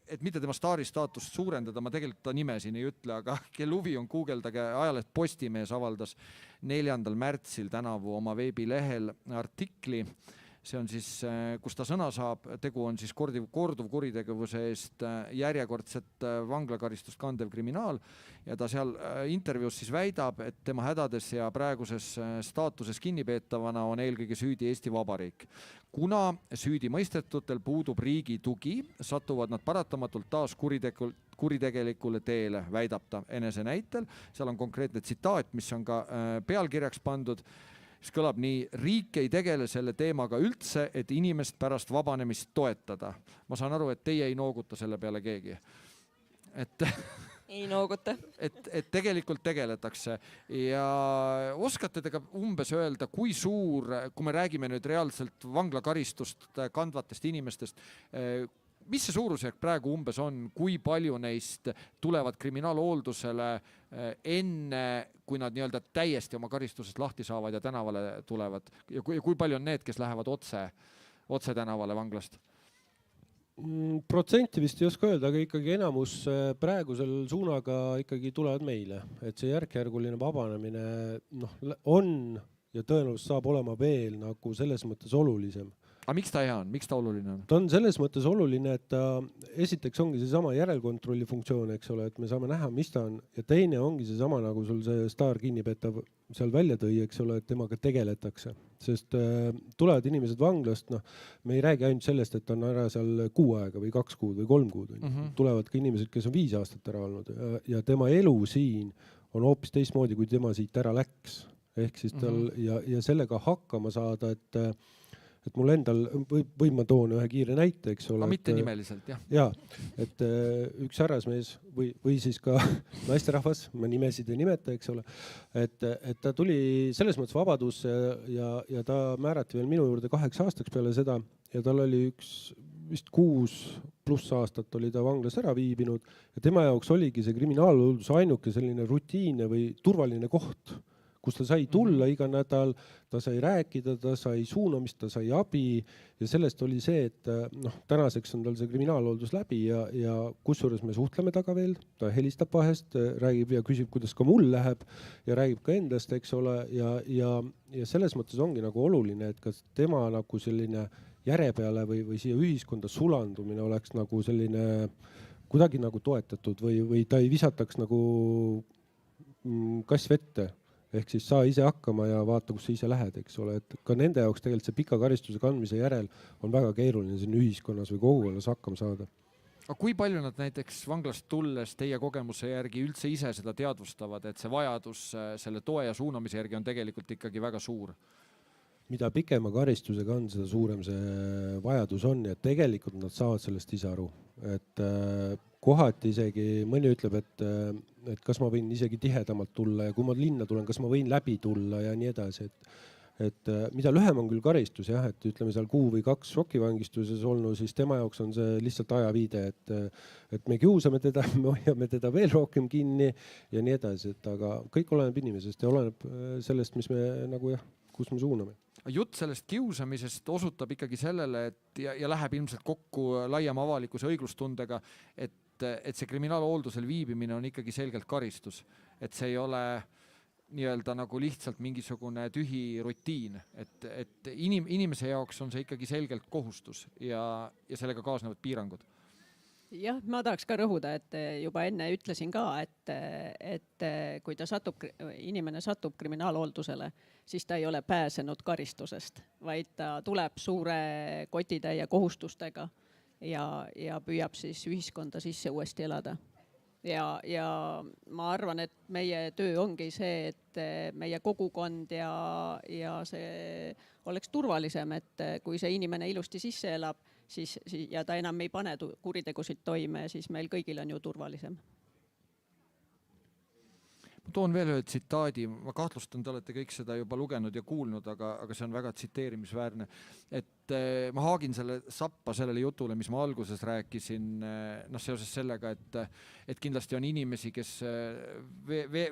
et mitte tema staari staatust suurendada, ma tegelikult ta nime siin ei ütle, aga kel huvi on guugeldage, ajaleht Postimees avaldas 4. märtsil tänavu oma veebilehel artikli. See on siis, kus ta sõna saab, tegu on siis korduv kuritegevuse eest järjekordset vanglakaristust kandev kriminaal ja ta seal intervjuus siis väidab, et tema hädades ja praeguses staatuses kinnipeetavana on eelkõige süüdi Eesti Vabariik. Kuna süüdi mõistetutel puudub riigi tugi, satuvad nad paratamatult taas kuritegelikule teele, väidab ta enese näitel. Seal on konkreetne tsitaat, mis on ka pealkirjaks pandud. Siis kõlab nii, riik ei tegele selle teemaga üldse, et inimest pärast vabanemist toetada. Ma saan aru, et teie ei nooguta selle peale keegi. Ei nooguta. Et tegelikult tegeletakse ja oskate te ka umbes öelda, kui suur, kui me räägime nüüd reaalselt vanglakaristust kandvatest inimestest, mis see suurusjärk praegu umbes on, kui palju neist tulevad kriminaalhooldusele enne, kui nad nii-öelda täiesti oma karistusest lahti saavad ja tänavale tulevad ja kui palju on need, kes lähevad otse tänavale vanglast? Protsenti vist ei oska öelda, aga ikkagi enamus praegusel suunaga ikkagi tulevad meile, et see järkjärguline vabanemine on ja tõenäoliselt saab olema veel nagu selles mõttes olulisem. Aga miks ta hea on? Miks ta oluline on? Ta on selles mõttes oluline, et ta esiteks ongi see sama järelkontrolli funktsioon, eks ole, et me saame näha, mis ta on. Ja teine ongi see sama, nagu sul see staar kinnipeetav seal välja tõi, eks ole, et temaga tegeletakse. Sest tulevad inimesed vanglast, me ei räägi ainult sellest, et on ära seal 6 aega või 2 kuud või 3 kuud. Tulevad ka inimesed, kes on 5 aastat ära olnud ja tema elu siin on hoopis teistmoodi, kui tema siit ära läks. Ehk siis tal ja sellega hakkama saada, et mul endal võib ma toon ühe kiire näite, eks ole. Aga mitte nimeliselt, jah. Jaa, et üks härrasmees või siis ka naisterahvas, ma nimesid ei nimeta, eks ole, et ta tuli selles mõttes vabadusse ja ta määrati veel minu juurde 8 aastaks peale seda ja tal oli vist 6+ aastat oli ta vanglas ära viibinud ja tema jaoks oligi see kriminaalhooldus ainuke selline rutiinne või turvaline koht, kus ta sai tulla iga nädal, ta sai rääkida, ta sai suunamist, ta sai abi ja sellest oli see, et tänaseks on tal see kriminaalhooldus läbi ja kusjuures me suhtleme taga veel, ta helistab vahest, räägib ja küsib, kuidas ka mul läheb ja räägib ka endast, eks ole, ja selles mõttes ongi nagu oluline, et kas tema nagu selline järjepeale või siia ühiskonda sulandumine oleks nagu selline kuidagi nagu toetatud või ta ei visataks nagu kass vette. Ehk siis saa ise hakkama ja vaata, kus sa ise lähed, eks ole. Et ka nende jaoks tegelikult see pika karistuse kandmise järel on väga keeruline siin ühiskonnas või kogukonnas hakkama saada. Aga kui palju nad näiteks vanglast tulles teie kogemuse järgi üldse ise seda teadvustavad, et see vajadus selle toe ja suunamise järgi on tegelikult ikkagi väga suur? Mida pikema karistusega on, seda suurem see vajadus on ja tegelikult nad saavad sellest ise aru. Et kohati isegi mõni ütleb, et kas ma võin isegi tihedamalt tulla ja kui ma linna tulen, kas ma võin läbi tulla ja nii edasi. Et mida lühem on küll karistus, jah, et ütleme seal 1 või 2 šokivangistuses olnud, siis tema jaoks on see lihtsalt ajaviide, et me kiusame teda, me hoiame teda veel rohkem kinni ja nii edasi. Aga kõik oleneb inimesest ja oleneb sellest, mis me nagu kus me suuname. jutt sellest kiusamisest osutab ikkagi sellele, et ja läheb ilmselt kokku laiema avalikkuse õiglustundega, et see kriminaalhooldusel viibimine on ikkagi selgelt karistus. Et see ei ole nii-öelda nagu lihtsalt mingisugune tühi rutiin, et inimese jaoks on see ikkagi selgelt kohustus ja sellega kaasnevad piirangud. Jah, ma tahaks ka rõhuda, et juba enne ütlesin ka, et kui inimene satub kriminaalhooldusele, siis ta ei ole pääsenud karistusest, vaid ta tuleb suure kotitäie kohustustega ja püüab siis ühiskonda sisse uuesti elada. Ja ma arvan, et meie töö ongi see, et meie kogukond ja see oleks turvalisem, et kui see inimene ilusti sisse elab, ja ta enam ei pane kuritegusid toime, siis meil kõigil on ju turvalisem. Ma toon veel ühe tsitaadi, ma kahtlustan, te olete kõik seda juba lugenud ja kuulnud, aga see on väga tsiteerimisväärne. Et ma haagin selle sappa sellele jutule, mis ma alguses rääkisin, seoses sellega, et kindlasti on inimesi, kes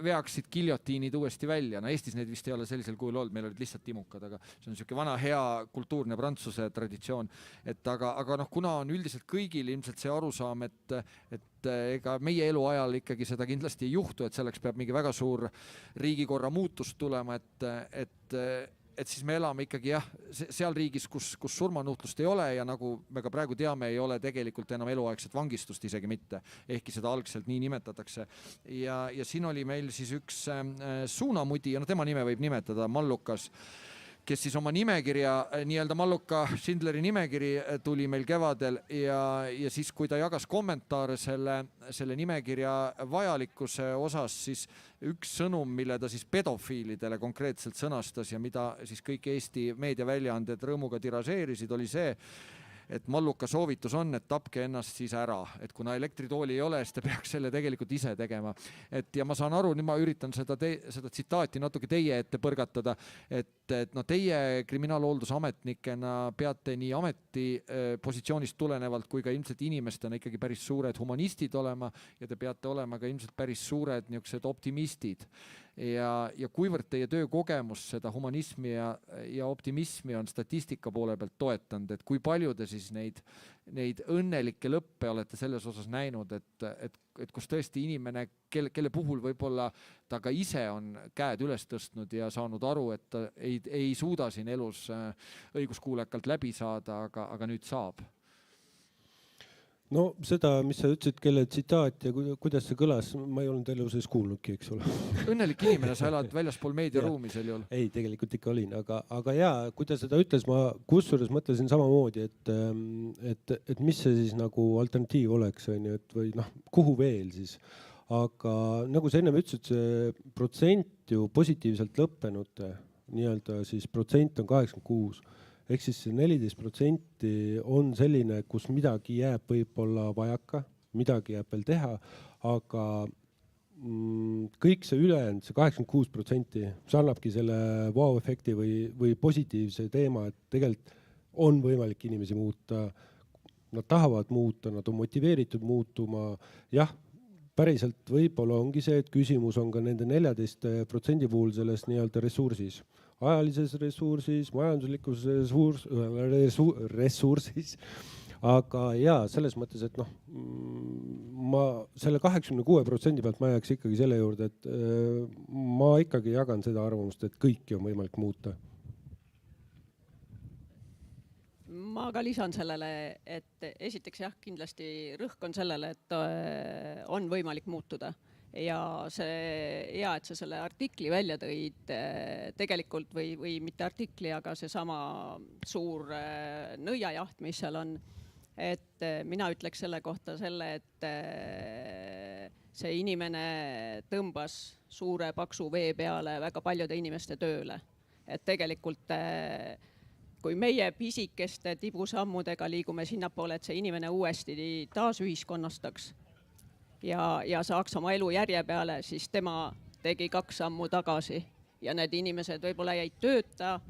veaksid giljotiinid uuesti välja. Eestis neid vist ei ole sellisel kujul olnud, meil olid lihtsalt timukad, aga see on niisugune vana hea kultuurne prantsuse traditsioon. Aga kuna on üldiselt kõigil ilmselt see arusaam, et ega meie eluajal ikkagi seda kindlasti ei juhtu, et selleks peab mingi väga suur riigikorra muutust tulema, et siis me elame ikkagi seal riigis, kus surmanuhtlust ei ole ja nagu me ka praegu teame, ei ole tegelikult enam eluaegset vangistust isegi mitte, ehkki seda algselt nii nimetatakse. Ja siin oli meil siis üks suunamudi, ja tema nime võib nimetada, Mallukas, kes siis oma nimekirja, nii-öelda Malluka Schindleri nimekiri tuli meil kevadel ja siis, kui ta jagas kommentaare selle nimekirja vajalikkuse osas, siis üks sõnum, mille ta siis pedofiilidele konkreetselt sõnastas ja mida siis kõik Eesti meediaväljaanded rõõmuga tiražeerisid, oli see, et Malluka soovitus on, et tapke ennast siis ära, et kuna elektritooli ei ole, siis te peaks selle tegelikult ise tegema. Ja ma saan aru, nüüd ma üritan seda tsitaati natuke teie ette põrgatada, et teie kriminaalhooldusametnikena peate nii ametipositsioonist tulenevalt kui ka ilmselt inimestena ikkagi päris suured humanistid olema ja te peate olema ka ilmselt päris suured niisugused optimistid. Ja kuivõrd teie töökogemus seda humanismi ja optimismi on statistika poole pealt toetanud, et kui palju te siis neid õnnelikke lõppe olete selles osas näinud, et kus tõesti inimene, kelle puhul võib-olla ta ka ise on käed üles tõstnud ja saanud aru, et ta ei suuda siin elus õiguskuulekalt läbi saada, aga nüüd saab. No seda, mis sa ütlesid, kelle tsitaat ja kuidas see kõlas, ma ei olnud elu sees kuulnudki, eks ole. Õnnelik inimene, sa elad väljaspool meediaruumi sel juhul. Ei, tegelikult ikka olin, aga jaa, kui ta seda ütles, ma kusjuures mõtlesin samamoodi, et mis see siis nagu alternatiiv oleks, või kuhu veel siis. Aga nagu sa ennem ütlesid, see protsent ju positiivselt lõppenute, nii-öelda siis protsent on 86%. Ehk siis 14% on selline, kus midagi jääb võib-olla vajaka, midagi jääb veel teha, aga kõik see ülejäänud, see 86%, see annabki selle wow-efekti või positiivse teema, et tegelikult on võimalik inimesi muuta, nad tahavad muuta, nad on motiveeritud muutuma. Jah, päriselt võib-olla ongi see, et küsimus on ka nende 14% puhul selles nii-öelda ressursis. Ajalises ressursis, majanduslikus ressursis, aga jaa, selles mõttes, et ma selle 86% pealt ma jääks ikkagi selle juurde, et ma ikkagi jagan seda arvamust, et kõiki on võimalik muuta. Ma ka lisan sellele, et esiteks jah, kindlasti rõhk on sellele, et on võimalik muutuda. Ja see hea, et sa selle artikli välja tõid tegelikult või mitte artikli, aga see sama suur nõiajaht, mis seal on, et mina ütleks selle kohta et see inimene tõmbas suure paksu vee peale väga paljude inimeste tööle. Et tegelikult kui meie pisikeste tibusammudega liigume sinnapoole, et see inimene uuesti taas ühiskonnastaks ja saaks oma elu järje peale, siis tema tegi 2 sammu tagasi ja need inimesed võib-olla jäid tööta,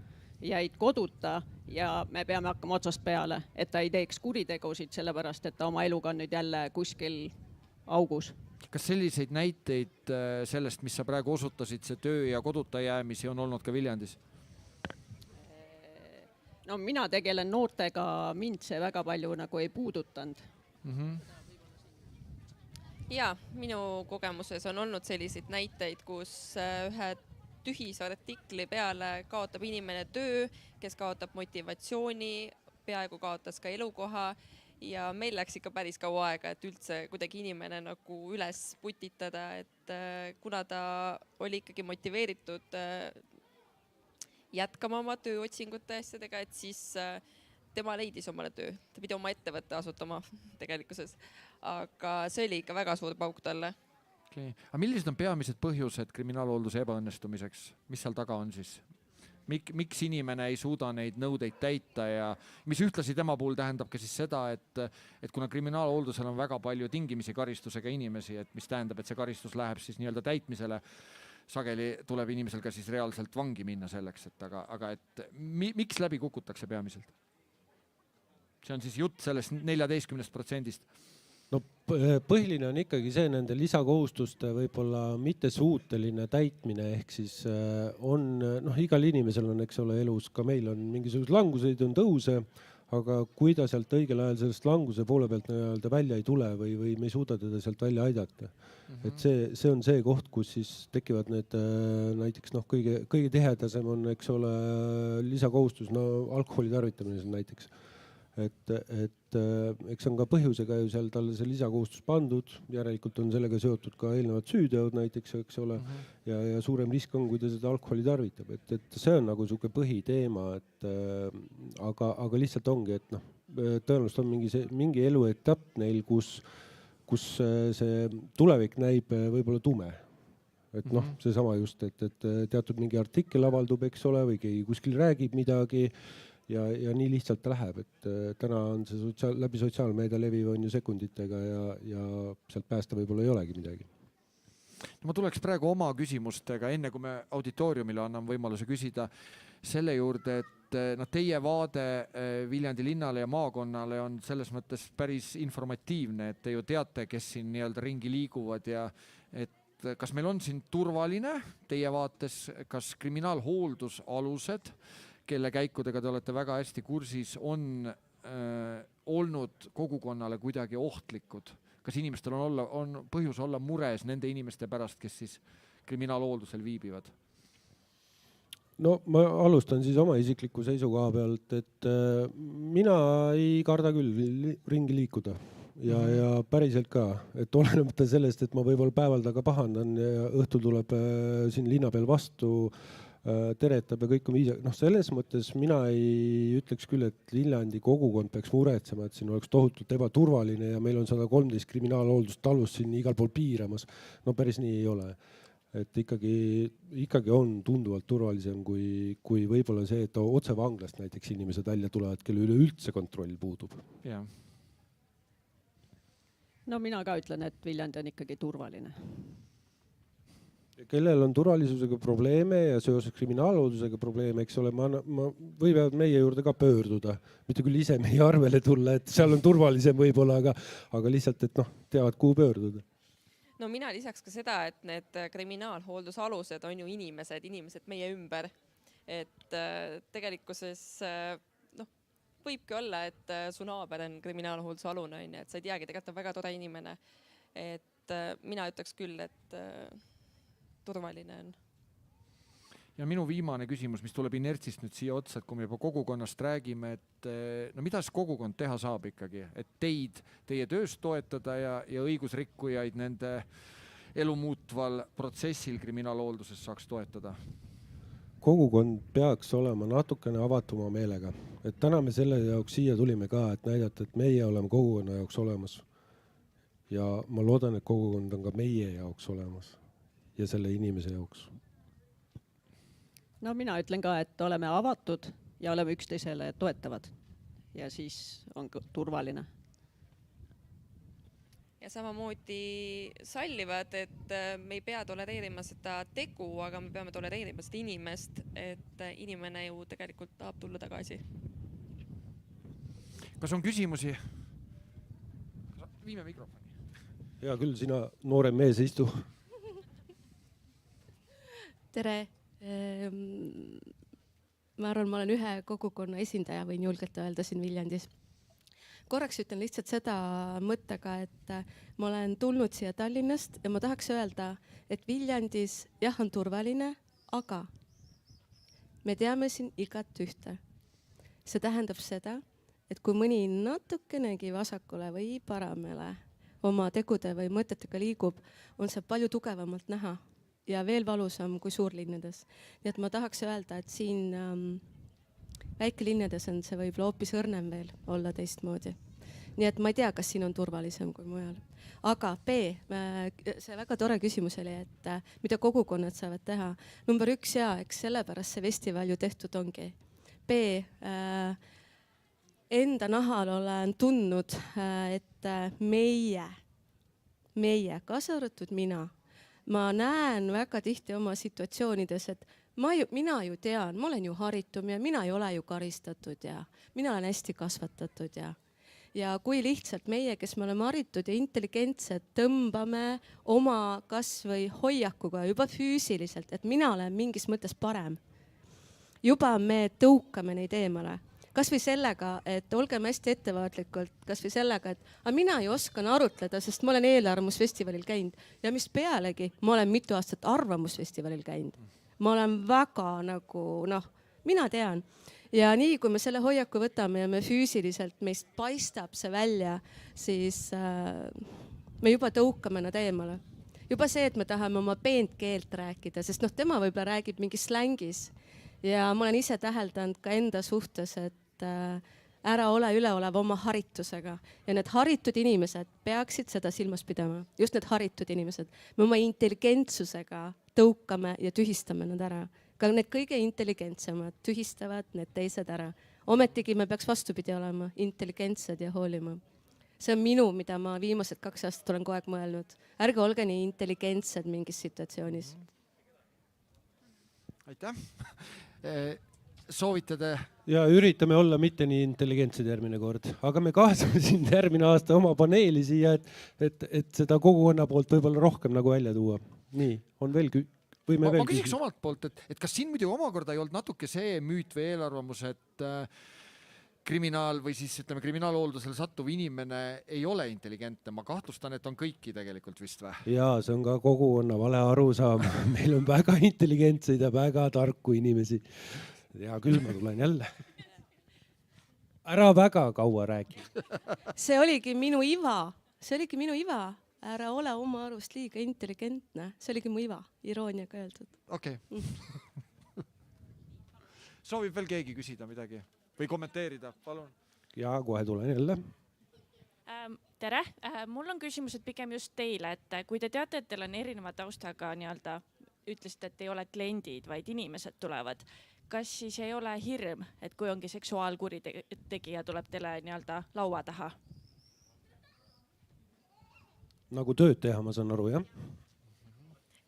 jäid koduta ja me peame hakkama otsast peale, et ta ei teeks kuritegusid sellepärast, et ta oma eluga on nüüd jälle kuskil augus. Kas selliseid näiteid sellest, mis sa praegu osutasid, see töö ja koduta jäämisi on olnud ka Viljandis? no mina tegelen noortega, mind see väga palju nagu ei puudutanud. Ja minu kogemuses on olnud selliseid näiteid, kus ühe tühise artikli peale kaotab inimene töö, kes kaotab motivatsiooni, peaaegu kaotas ka elukoha ja meil läks ikka päris kaua aega, et üldse kuidagi inimene nagu üles putitada, et kuna ta oli ikkagi motiveeritud jätkama oma tööotsingute asjadega, et siis tema leidis omale töö, ta pidi oma ettevõtte asutama tegelikkuses, aga see oli ikka väga suur pauk talle. Okay. Aga millised on peamised põhjused kriminaalhoolduse ebaõnnestumiseks? Mis seal taga on siis? Miks inimene ei suuda neid nõudeid täita ja mis ühtlasi tema puhul tähendab ka siis seda, et kuna kriminaalhooldusel on väga palju tingimisi karistusega inimesi, et mis tähendab, et see karistus läheb siis nii-öelda täitmisele, sageli tuleb inimesel ka siis reaalselt vangi minna selleks, et aga et miks läbi kukutakse peamiselt? See on siis jutt sellest 14%. No põhiline on ikkagi see nende lisakohustuste võib-olla mittesuuteline täitmine, ehk siis on, igal inimesel on, eks ole, elus, ka meil on mingisugused languseid, on tõuse, aga kui ta sealt õigel ajal sellest languse poole pealt välja ei tule või me ei suuda teda sealt välja aidata. Et see on see koht, kus siis tekivad need näiteks kõige tihedasem on, eks ole, lisakohustus, alkoholi tarvitamine näiteks. Et eks on ka põhjusega ju seal talle see lisakohustus pandud, järelikult on sellega seotud ka eelnevad süüteod näiteks, eks ole, ja suurem risk on, kui ta seda alkoholi tarvitab, et see on nagu selline põhiteema, et aga lihtsalt ongi, et tõenäoliselt on mingi eluetapp neil, kus see tulevik näib võib-olla tume. Et seesama just, et teatud mingi artikkel avaldub, eks ole, või keegi kuskil räägib midagi, ja nii lihtsalt ta läheb, et täna on see läbi sotsiaalmeedia leviv on ju sekunditega ja sealt päästa võib-olla ei olegi midagi. Ma tuleks praegu oma küsimustega, enne kui me auditooriumile annan võimaluse küsida selle juurde, et teie vaade Viljandi linnale ja maakonnale on selles mõttes päris informatiivne, et te ju teate, kes siin nii-öelda ringi liiguvad ja et kas meil on siin turvaline teie vaates, kas kriminaalhooldusalused, kelle käikudega te olete väga hästi kursis, on olnud kogukonnale kuidagi ohtlikud? Kas inimestel on põhjus olla mures nende inimeste pärast, kes siis kriminaalhooldusel viibivad? No ma alustan siis oma isikliku seisukoha pealt, et mina ei karda küll ringi liikuda ja päriselt ka, et olenemata sellest, et ma võib-olla päeval taga pahandan ja õhtul tuleb siin linna peal vastu, teretab ja kõik on viisak. Selles mõttes mina ei ütleks küll, et Viljandi kogukond peaks muretsema, et siin oleks tohutult ebaturvaline ja meil on 113 kriminaalhooldust talust siin igal pool piiramas. No päris nii ei ole. Et ikkagi on tunduvalt turvalisem kui võib-olla see, et otse vanglast näiteks inimesed välja tulevad, kelle üleüldse kontroll puudub. Yeah. No mina ka ütlen, et Viljandi on ikkagi turvaline. Kellel on turvalisusega probleeme ja seoses kriminaalhooldusega probleeme, eks ole, võivad meie juurde ka pöörduda. Mitte küll ise meie arvele tulla, et seal on turvalisem võib-olla, aga lihtsalt, et teavad, kuhu pöörduda. No mina lisaks ka seda, et need kriminaalhooldusalused on ju inimesed meie ümber. Et tegelikkuses võibki olla, et su naaber on kriminaalhooldusalune, et sa ei teagi, tegelikult on väga tore inimene. Et mina ütleks küll, et turvaline on. Ja minu viimane küsimus, mis tuleb inertsist nüüd siia otsa, et kui me juba kogukonnast räägime, et mida siis kogukond teha saab ikkagi, et teie tööst toetada ja õigusrikkujaid nende elu muutval protsessil kriminaalhoolduses saaks toetada? Kogukond peaks olema natukene avatuma meelega. Et täna me selle jaoks siia tulime ka, et näidata, et meie oleme kogukonna jaoks olemas. Ja ma loodan, et kogukond on ka meie jaoks olemas. Ja selle inimese jaoks. No mina ütlen ka, et oleme avatud ja oleme üksteisele toetavad ja siis on turvaline. Ja samamoodi sallivad, et me ei pea tolereerima seda tegu, aga me peame tolereerima seda inimest, et inimene ju tegelikult tahab tulla tagasi. Kas on küsimusi? Viime mikrofoni. Hea küll, sina noorem mees istu. Tere! ma arvan, ma olen ühe kogukonna esindaja, võin julgelt öelda siin Viljandis. Korraks ütlen lihtsalt seda mõttega, et ma olen tulnud siia Tallinnast ja ma tahaks öelda, et Viljandis jah, on turvaline, aga me teame siin igat ühte. See tähendab seda, et kui mõni natukenegi vasakule või paramele oma tegude või mõtetega liigub, on see palju tugevamalt näha ja veel valusam kui suurlinnades. Nii et ma tahaks öelda, et siin väikelinnades on see võib-olla hoopis õrnem veel olla teistmoodi. Nii et ma ei tea, kas siin on turvalisem kui mujal. Aga B, see väga tore küsimus oli, et mida kogukonnad saavad teha. Number 1 ja, eks sellepärast see festival ju tehtud ongi. B, enda nahal olen tundnud, et meie, kaasa arvatud mina näen väga tihti oma situatsioonides, et mina ju tean, ma olen ju haritum ja mina ei ole ju karistatud ja mina olen hästi kasvatatud ja kui lihtsalt meie, kes me oleme haritud ja intelligentsed, tõmbame oma kas või hoiakuga juba füüsiliselt, et mina olen mingis mõttes parem. Juba me tõukame neid eemale. Kas või sellega, et olgem hästi ettevaatlikult, kas või sellega, et mina ei oskan arutleda, sest ma olen eelarvamusfestivalil käinud ja mis pealegi, ma olen mitu aastat arvamusfestivalil käinud. Ma olen väga mina tean. Ja nii, kui me selle hoiaku võtame ja me füüsiliselt meist paistab see välja, siis me juba tõukame nad eemale. Juba see, et me tahame oma peent keelt rääkida, sest tema võib-olla räägib mingis slängis. Ja ma olen ise täheldanud ka enda suhtes, et ära ole üleolev oma haritusega. Ja need haritud inimesed peaksid seda silmas pidama. Just need haritud inimesed. Me oma intelligentsusega tõukame ja tühistame nad ära. Ka need kõige intelligentsemad tühistavad need teised ära. Ometigi me peaks vastupidi olema, intelligentsed ja hoolima. See on minu, mida ma viimased 2 aastat olen kogu aeg mõelnud. Ärge olge nii intelligentsed mingis situatsioonis. Aitäh. Soovite te? Ja üritame olla mitte nii intelligentsed järgmine kord, aga me kaasame sind järgmine aasta oma paneeli siia, et seda kogukonna poolt võib-olla rohkem välja tuua. Nii, on veel võime veel ma küsiks omalt poolt, et kas siin muidu omakorda ei olnud natuke see müüt või eelarvamus, et kriminaal või siis ütleme kriminaalhooldusele sattuv inimene ei ole intelligentne. Ma kahtlustan, et on kõiki tegelikult vist või? Jaa, see on ka kogukonna vale arusaam. Meil on väga intelligentseid ja väga tarku inimesi. Ja küll ma tulen jälle. Ära väga kaua räägi. See oligi minu iva. Ära ole oma arust liiga intelligentne. See oligi mu iva, irooniaga öeldud. Okei. Soovib veel keegi küsida midagi või kommenteerida, palun? Ja kohe tulen jälle. Tere, mul on küsimused pigem just teile, et kui te teate, et teil on erineva taustaga ütlesite, et ei ole kliendid, vaid inimesed tulevad, kas siis ei ole hirm, et kui ongi seksuaalkuritegija tuleb teile laua taha? Nagu tööd teha, ma saan aru, jah?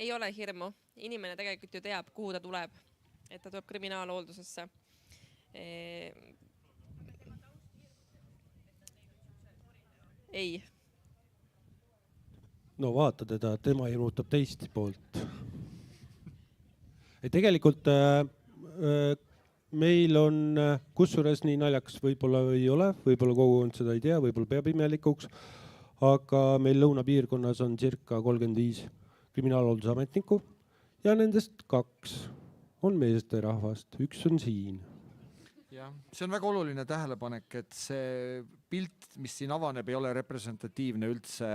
Ei ole hirmu. Inimene tegelikult ju teab, kuhu ta tuleb. Et ta tuleb kriminaalhooldusesse. Ei. No vaata teda, tema hirmutab teist poolt. Tegelikult meil on, kusjuures nii naljakas võib-olla ei ole, võib-olla kogukond seda ei tea, võib-olla peab imelikuks, aga meil lõunapiirkonnas on circa 35 kriminaalhooldusametnikku ja nendest 2 on meesterahvast, 1 on siin. Ja, see on väga oluline tähelepanek, et see pilt, mis siin avaneb, ei ole representatiivne üldse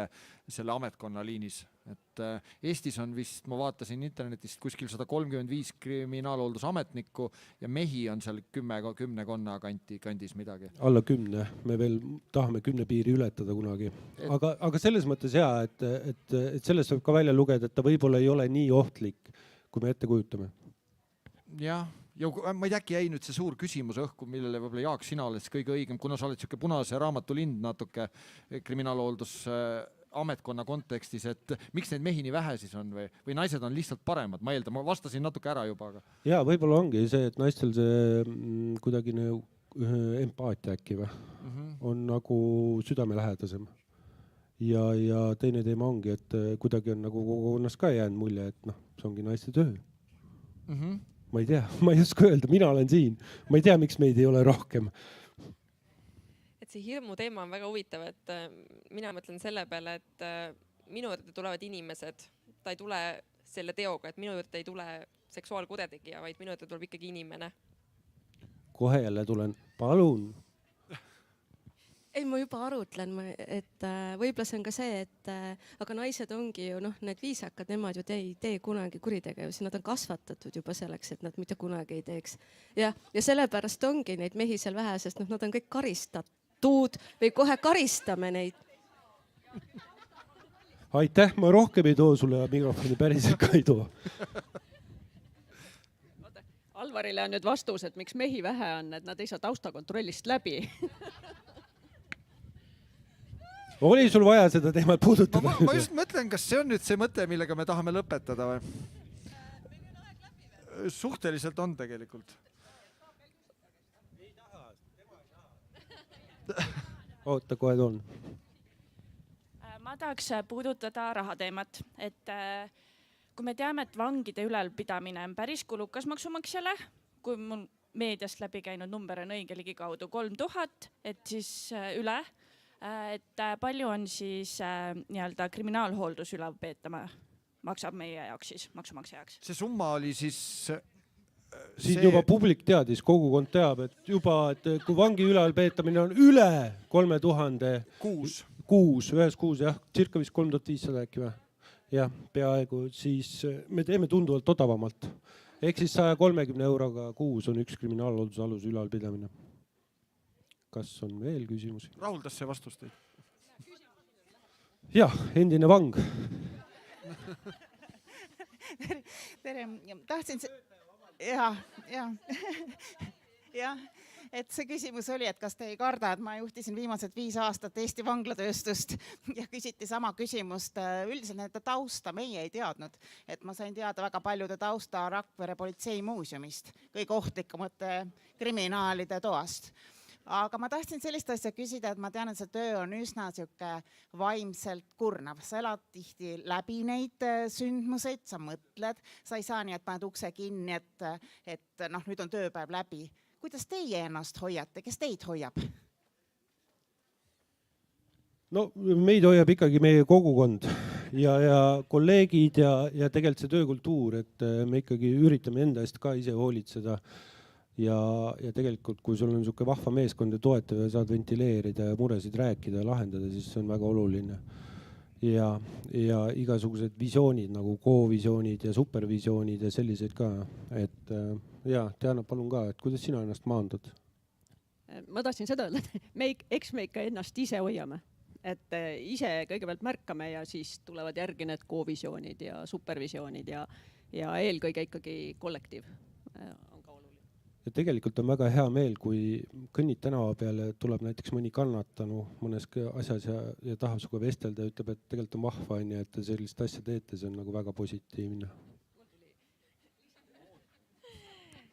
selle ametkonna liinis. Et Eestis on vist, ma vaatasin internetist, kuskil 135 kriminaalhooldusametnikku ja mehi on seal 10 konna kandis midagi. Alla 10, me veel tahame 10 piiri ületada kunagi. Aga selles mõttes hea, et sellest võib ka välja lugeda, et ta võib-olla ei ole nii ohtlik, kui me ette kujutame. Jah. Ja ma ei äkki jäi nüüd see suur küsimus õhku, millele võib-olla Jaak, sina oled kõige õigem, kuna sa oled siuke punase raamatu lind natuke kriminaalhooldus ametkonna kontekstis, et miks neid mehi nii vähe siis on või naised on lihtsalt paremad? Ma eeldan, ma vastasin natuke ära juba. Aga... Ja võib-olla ongi see, et naistel see kuidagi empaatia äkki on nagu südamelähedasem. Ja teine teema ongi, et kuidagi on nagu kogukonnas ka jäänud mulje, et see ongi naiste töö. ma ei tea, ma ei oska öelda, mina olen siin. Ma ei tea, miks meid ei ole rohkem. Et see hirmu teema on väga huvitav, et mina mõtlen selle peale, et minu juurde tulevad inimesed, ta ei tule selle teoga, et minu juurde ei tule seksuaalkurjategija, vaid minu juurde tuleb ikkagi inimene. Kohe jälle tulen, palun. Ei, ma juba arutlen, et võib-olla see on ka see, et aga naised ongi ju need viisakad, nemad ju ei tee kunagi kuritegevusi, nad on kasvatatud juba selleks, et nad mitte kunagi ei teeks. Ja sellepärast ongi neid mehi seal vähe, sest nad on kõik karistatud või kohe karistame neid. Aitäh, ma rohkem ei too sulle mikrofoni, päriselt ka ei too. Alvarile on nüüd vastus, et miks mehi vähe on, et nad ei saa taustakontrollist läbi. Oli sul vaja seda teemat puudutada? Ma just mõtlen, kas see on nüüd see mõte, millega me tahame lõpetada või? Suhteliselt on tegelikult. Oota, kohe toon. Ma tahaks puudutada rahateemat, et kui me teame, et vangide ülalpidamine on päris kulukas maksumaksjale, kui mul meediast läbi käinud number on õige ligikaudu 3000, et siis üle, et palju on siis nii-öelda kriminaalhooldus ülalpeetama maksab meie jaoks siis, maksumaksja jaoks? See summa oli siis... Siin juba publik teadis, kogukond teab, et juba, et kui vangi ülalpeetamine on üle 3000 kuus, ühes kuus, jah, circa vist 3500 äkki või? Jah, peaaegu, siis me teeme tunduvalt odavamalt. Ehk siis 130 euroga kuus on üks kriminaalhoolduse alus ülalpidamine. Kas on veel küsimusi? Rahuldas see vastus teid? Jah, endine vang. Tere, tahtsin... Jah, et see küsimus oli, et kas te ei karda, et ma juhtisin viimased 5 aastat Eesti vanglatööstust ja küsiti sama küsimust. Üldiselt nende tausta meie ei teadnud, et ma sain teada väga paljude tausta Rakvere politseimuuseumist, kõige ohtlikumate kriminaalide toast. Aga ma tahtsin sellist asja küsida, et ma tean, et see töö on üsna vaimselt kurnav. Sa elad tihti läbi neid sündmuseid, sa mõtled, sa ei saa nii, et paned ukse kinni, et nüüd on tööpäev läbi. Kuidas teie ennast hoiate? Kes teid hoiab? No meid hoiab ikkagi meie kogukond ja kolleegid ja tegelikult see töökultuur, et me ikkagi üritame enda eest ka ise hoolitseda. Ja tegelikult, kui sul on niisugune vahva meeskond ja toetav ja saad ventileerida ja muresid rääkida ja lahendada, siis see on väga oluline. Ja igasugused visioonid nagu co-visioonid ja supervisioonid ja selliseid ka. Et Diana, palun ka, et kuidas sina ennast maandud? Ma tahtsin seda öelda, et eks me ikka ennast ise hoiame. Et ise kõigepealt märkame ja siis tulevad järgi need co-visioonid ja supervisioonid ja eelkõige ikkagi kollektiiv on ka oluline. Ja tegelikult on väga hea meel, kui kõnnid tänava peale, tuleb näiteks mõni kannatanu mõnes asjas ja tahab suga vestelda ja ütleb, et tegelikult on vahva, et te sellist asja teete, see on nagu väga positiivne.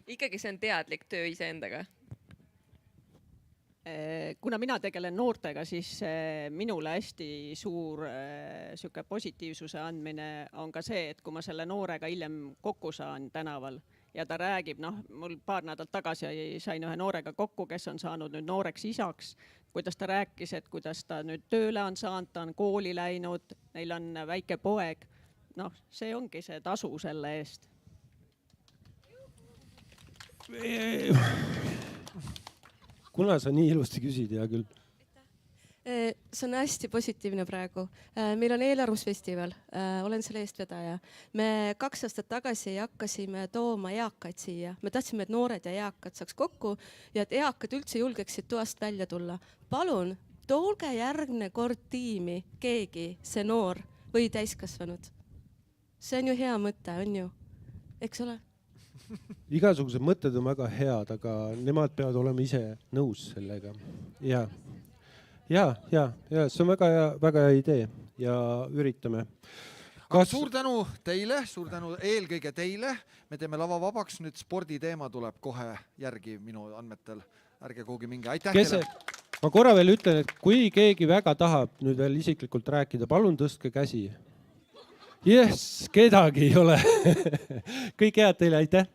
Ikkagi see on teadlik töö iseendaga. Kuna mina tegelen noortega, siis minule hästi suur positiivsuse andmine on ka see, et kui ma selle noorega hiljem kokku saan tänaval ja ta räägib, mul paar nädalat tagasi sain ühe noorega kokku, kes on saanud nüüd nooreks isaks, kuidas ta rääkis, et kuidas ta nüüd tööle on saanud, ta on kooli läinud, neil on väike poeg. See ongi see tasu selle eest. Kuna sa nii ilusti küsid, hea küll. See on hästi positiivne praegu. Meil on eelarvusfestival, olen selle eestvedaja. Me 2 aastat tagasi hakkasime tooma eakaid siia. Me tahtsime, et noored ja eakad saaks kokku ja et eakad üldse julgeksid toast välja tulla. Palun, toolge järgne kord tiimi keegi, see noor või täiskasvanud. See on ju hea mõte, on ju? Eks ole? Igasugused mõtted on väga head, aga nemad peavad olema ise nõus sellega. Ja, see on väga hea idee ja üritame. Suur tänu teile, suur tänu eelkõige teile. Me teeme lava vabaks, nüüd sporditeema tuleb kohe järgi minu andmetel. Ärge kuhugi minge, aitäh teile. Ma korra veel ütlen, et kui keegi väga tahab nüüd veel isiklikult rääkida, palun tõstke käsi. Yes, kedagi ei ole. Kõik head teile, aitäh!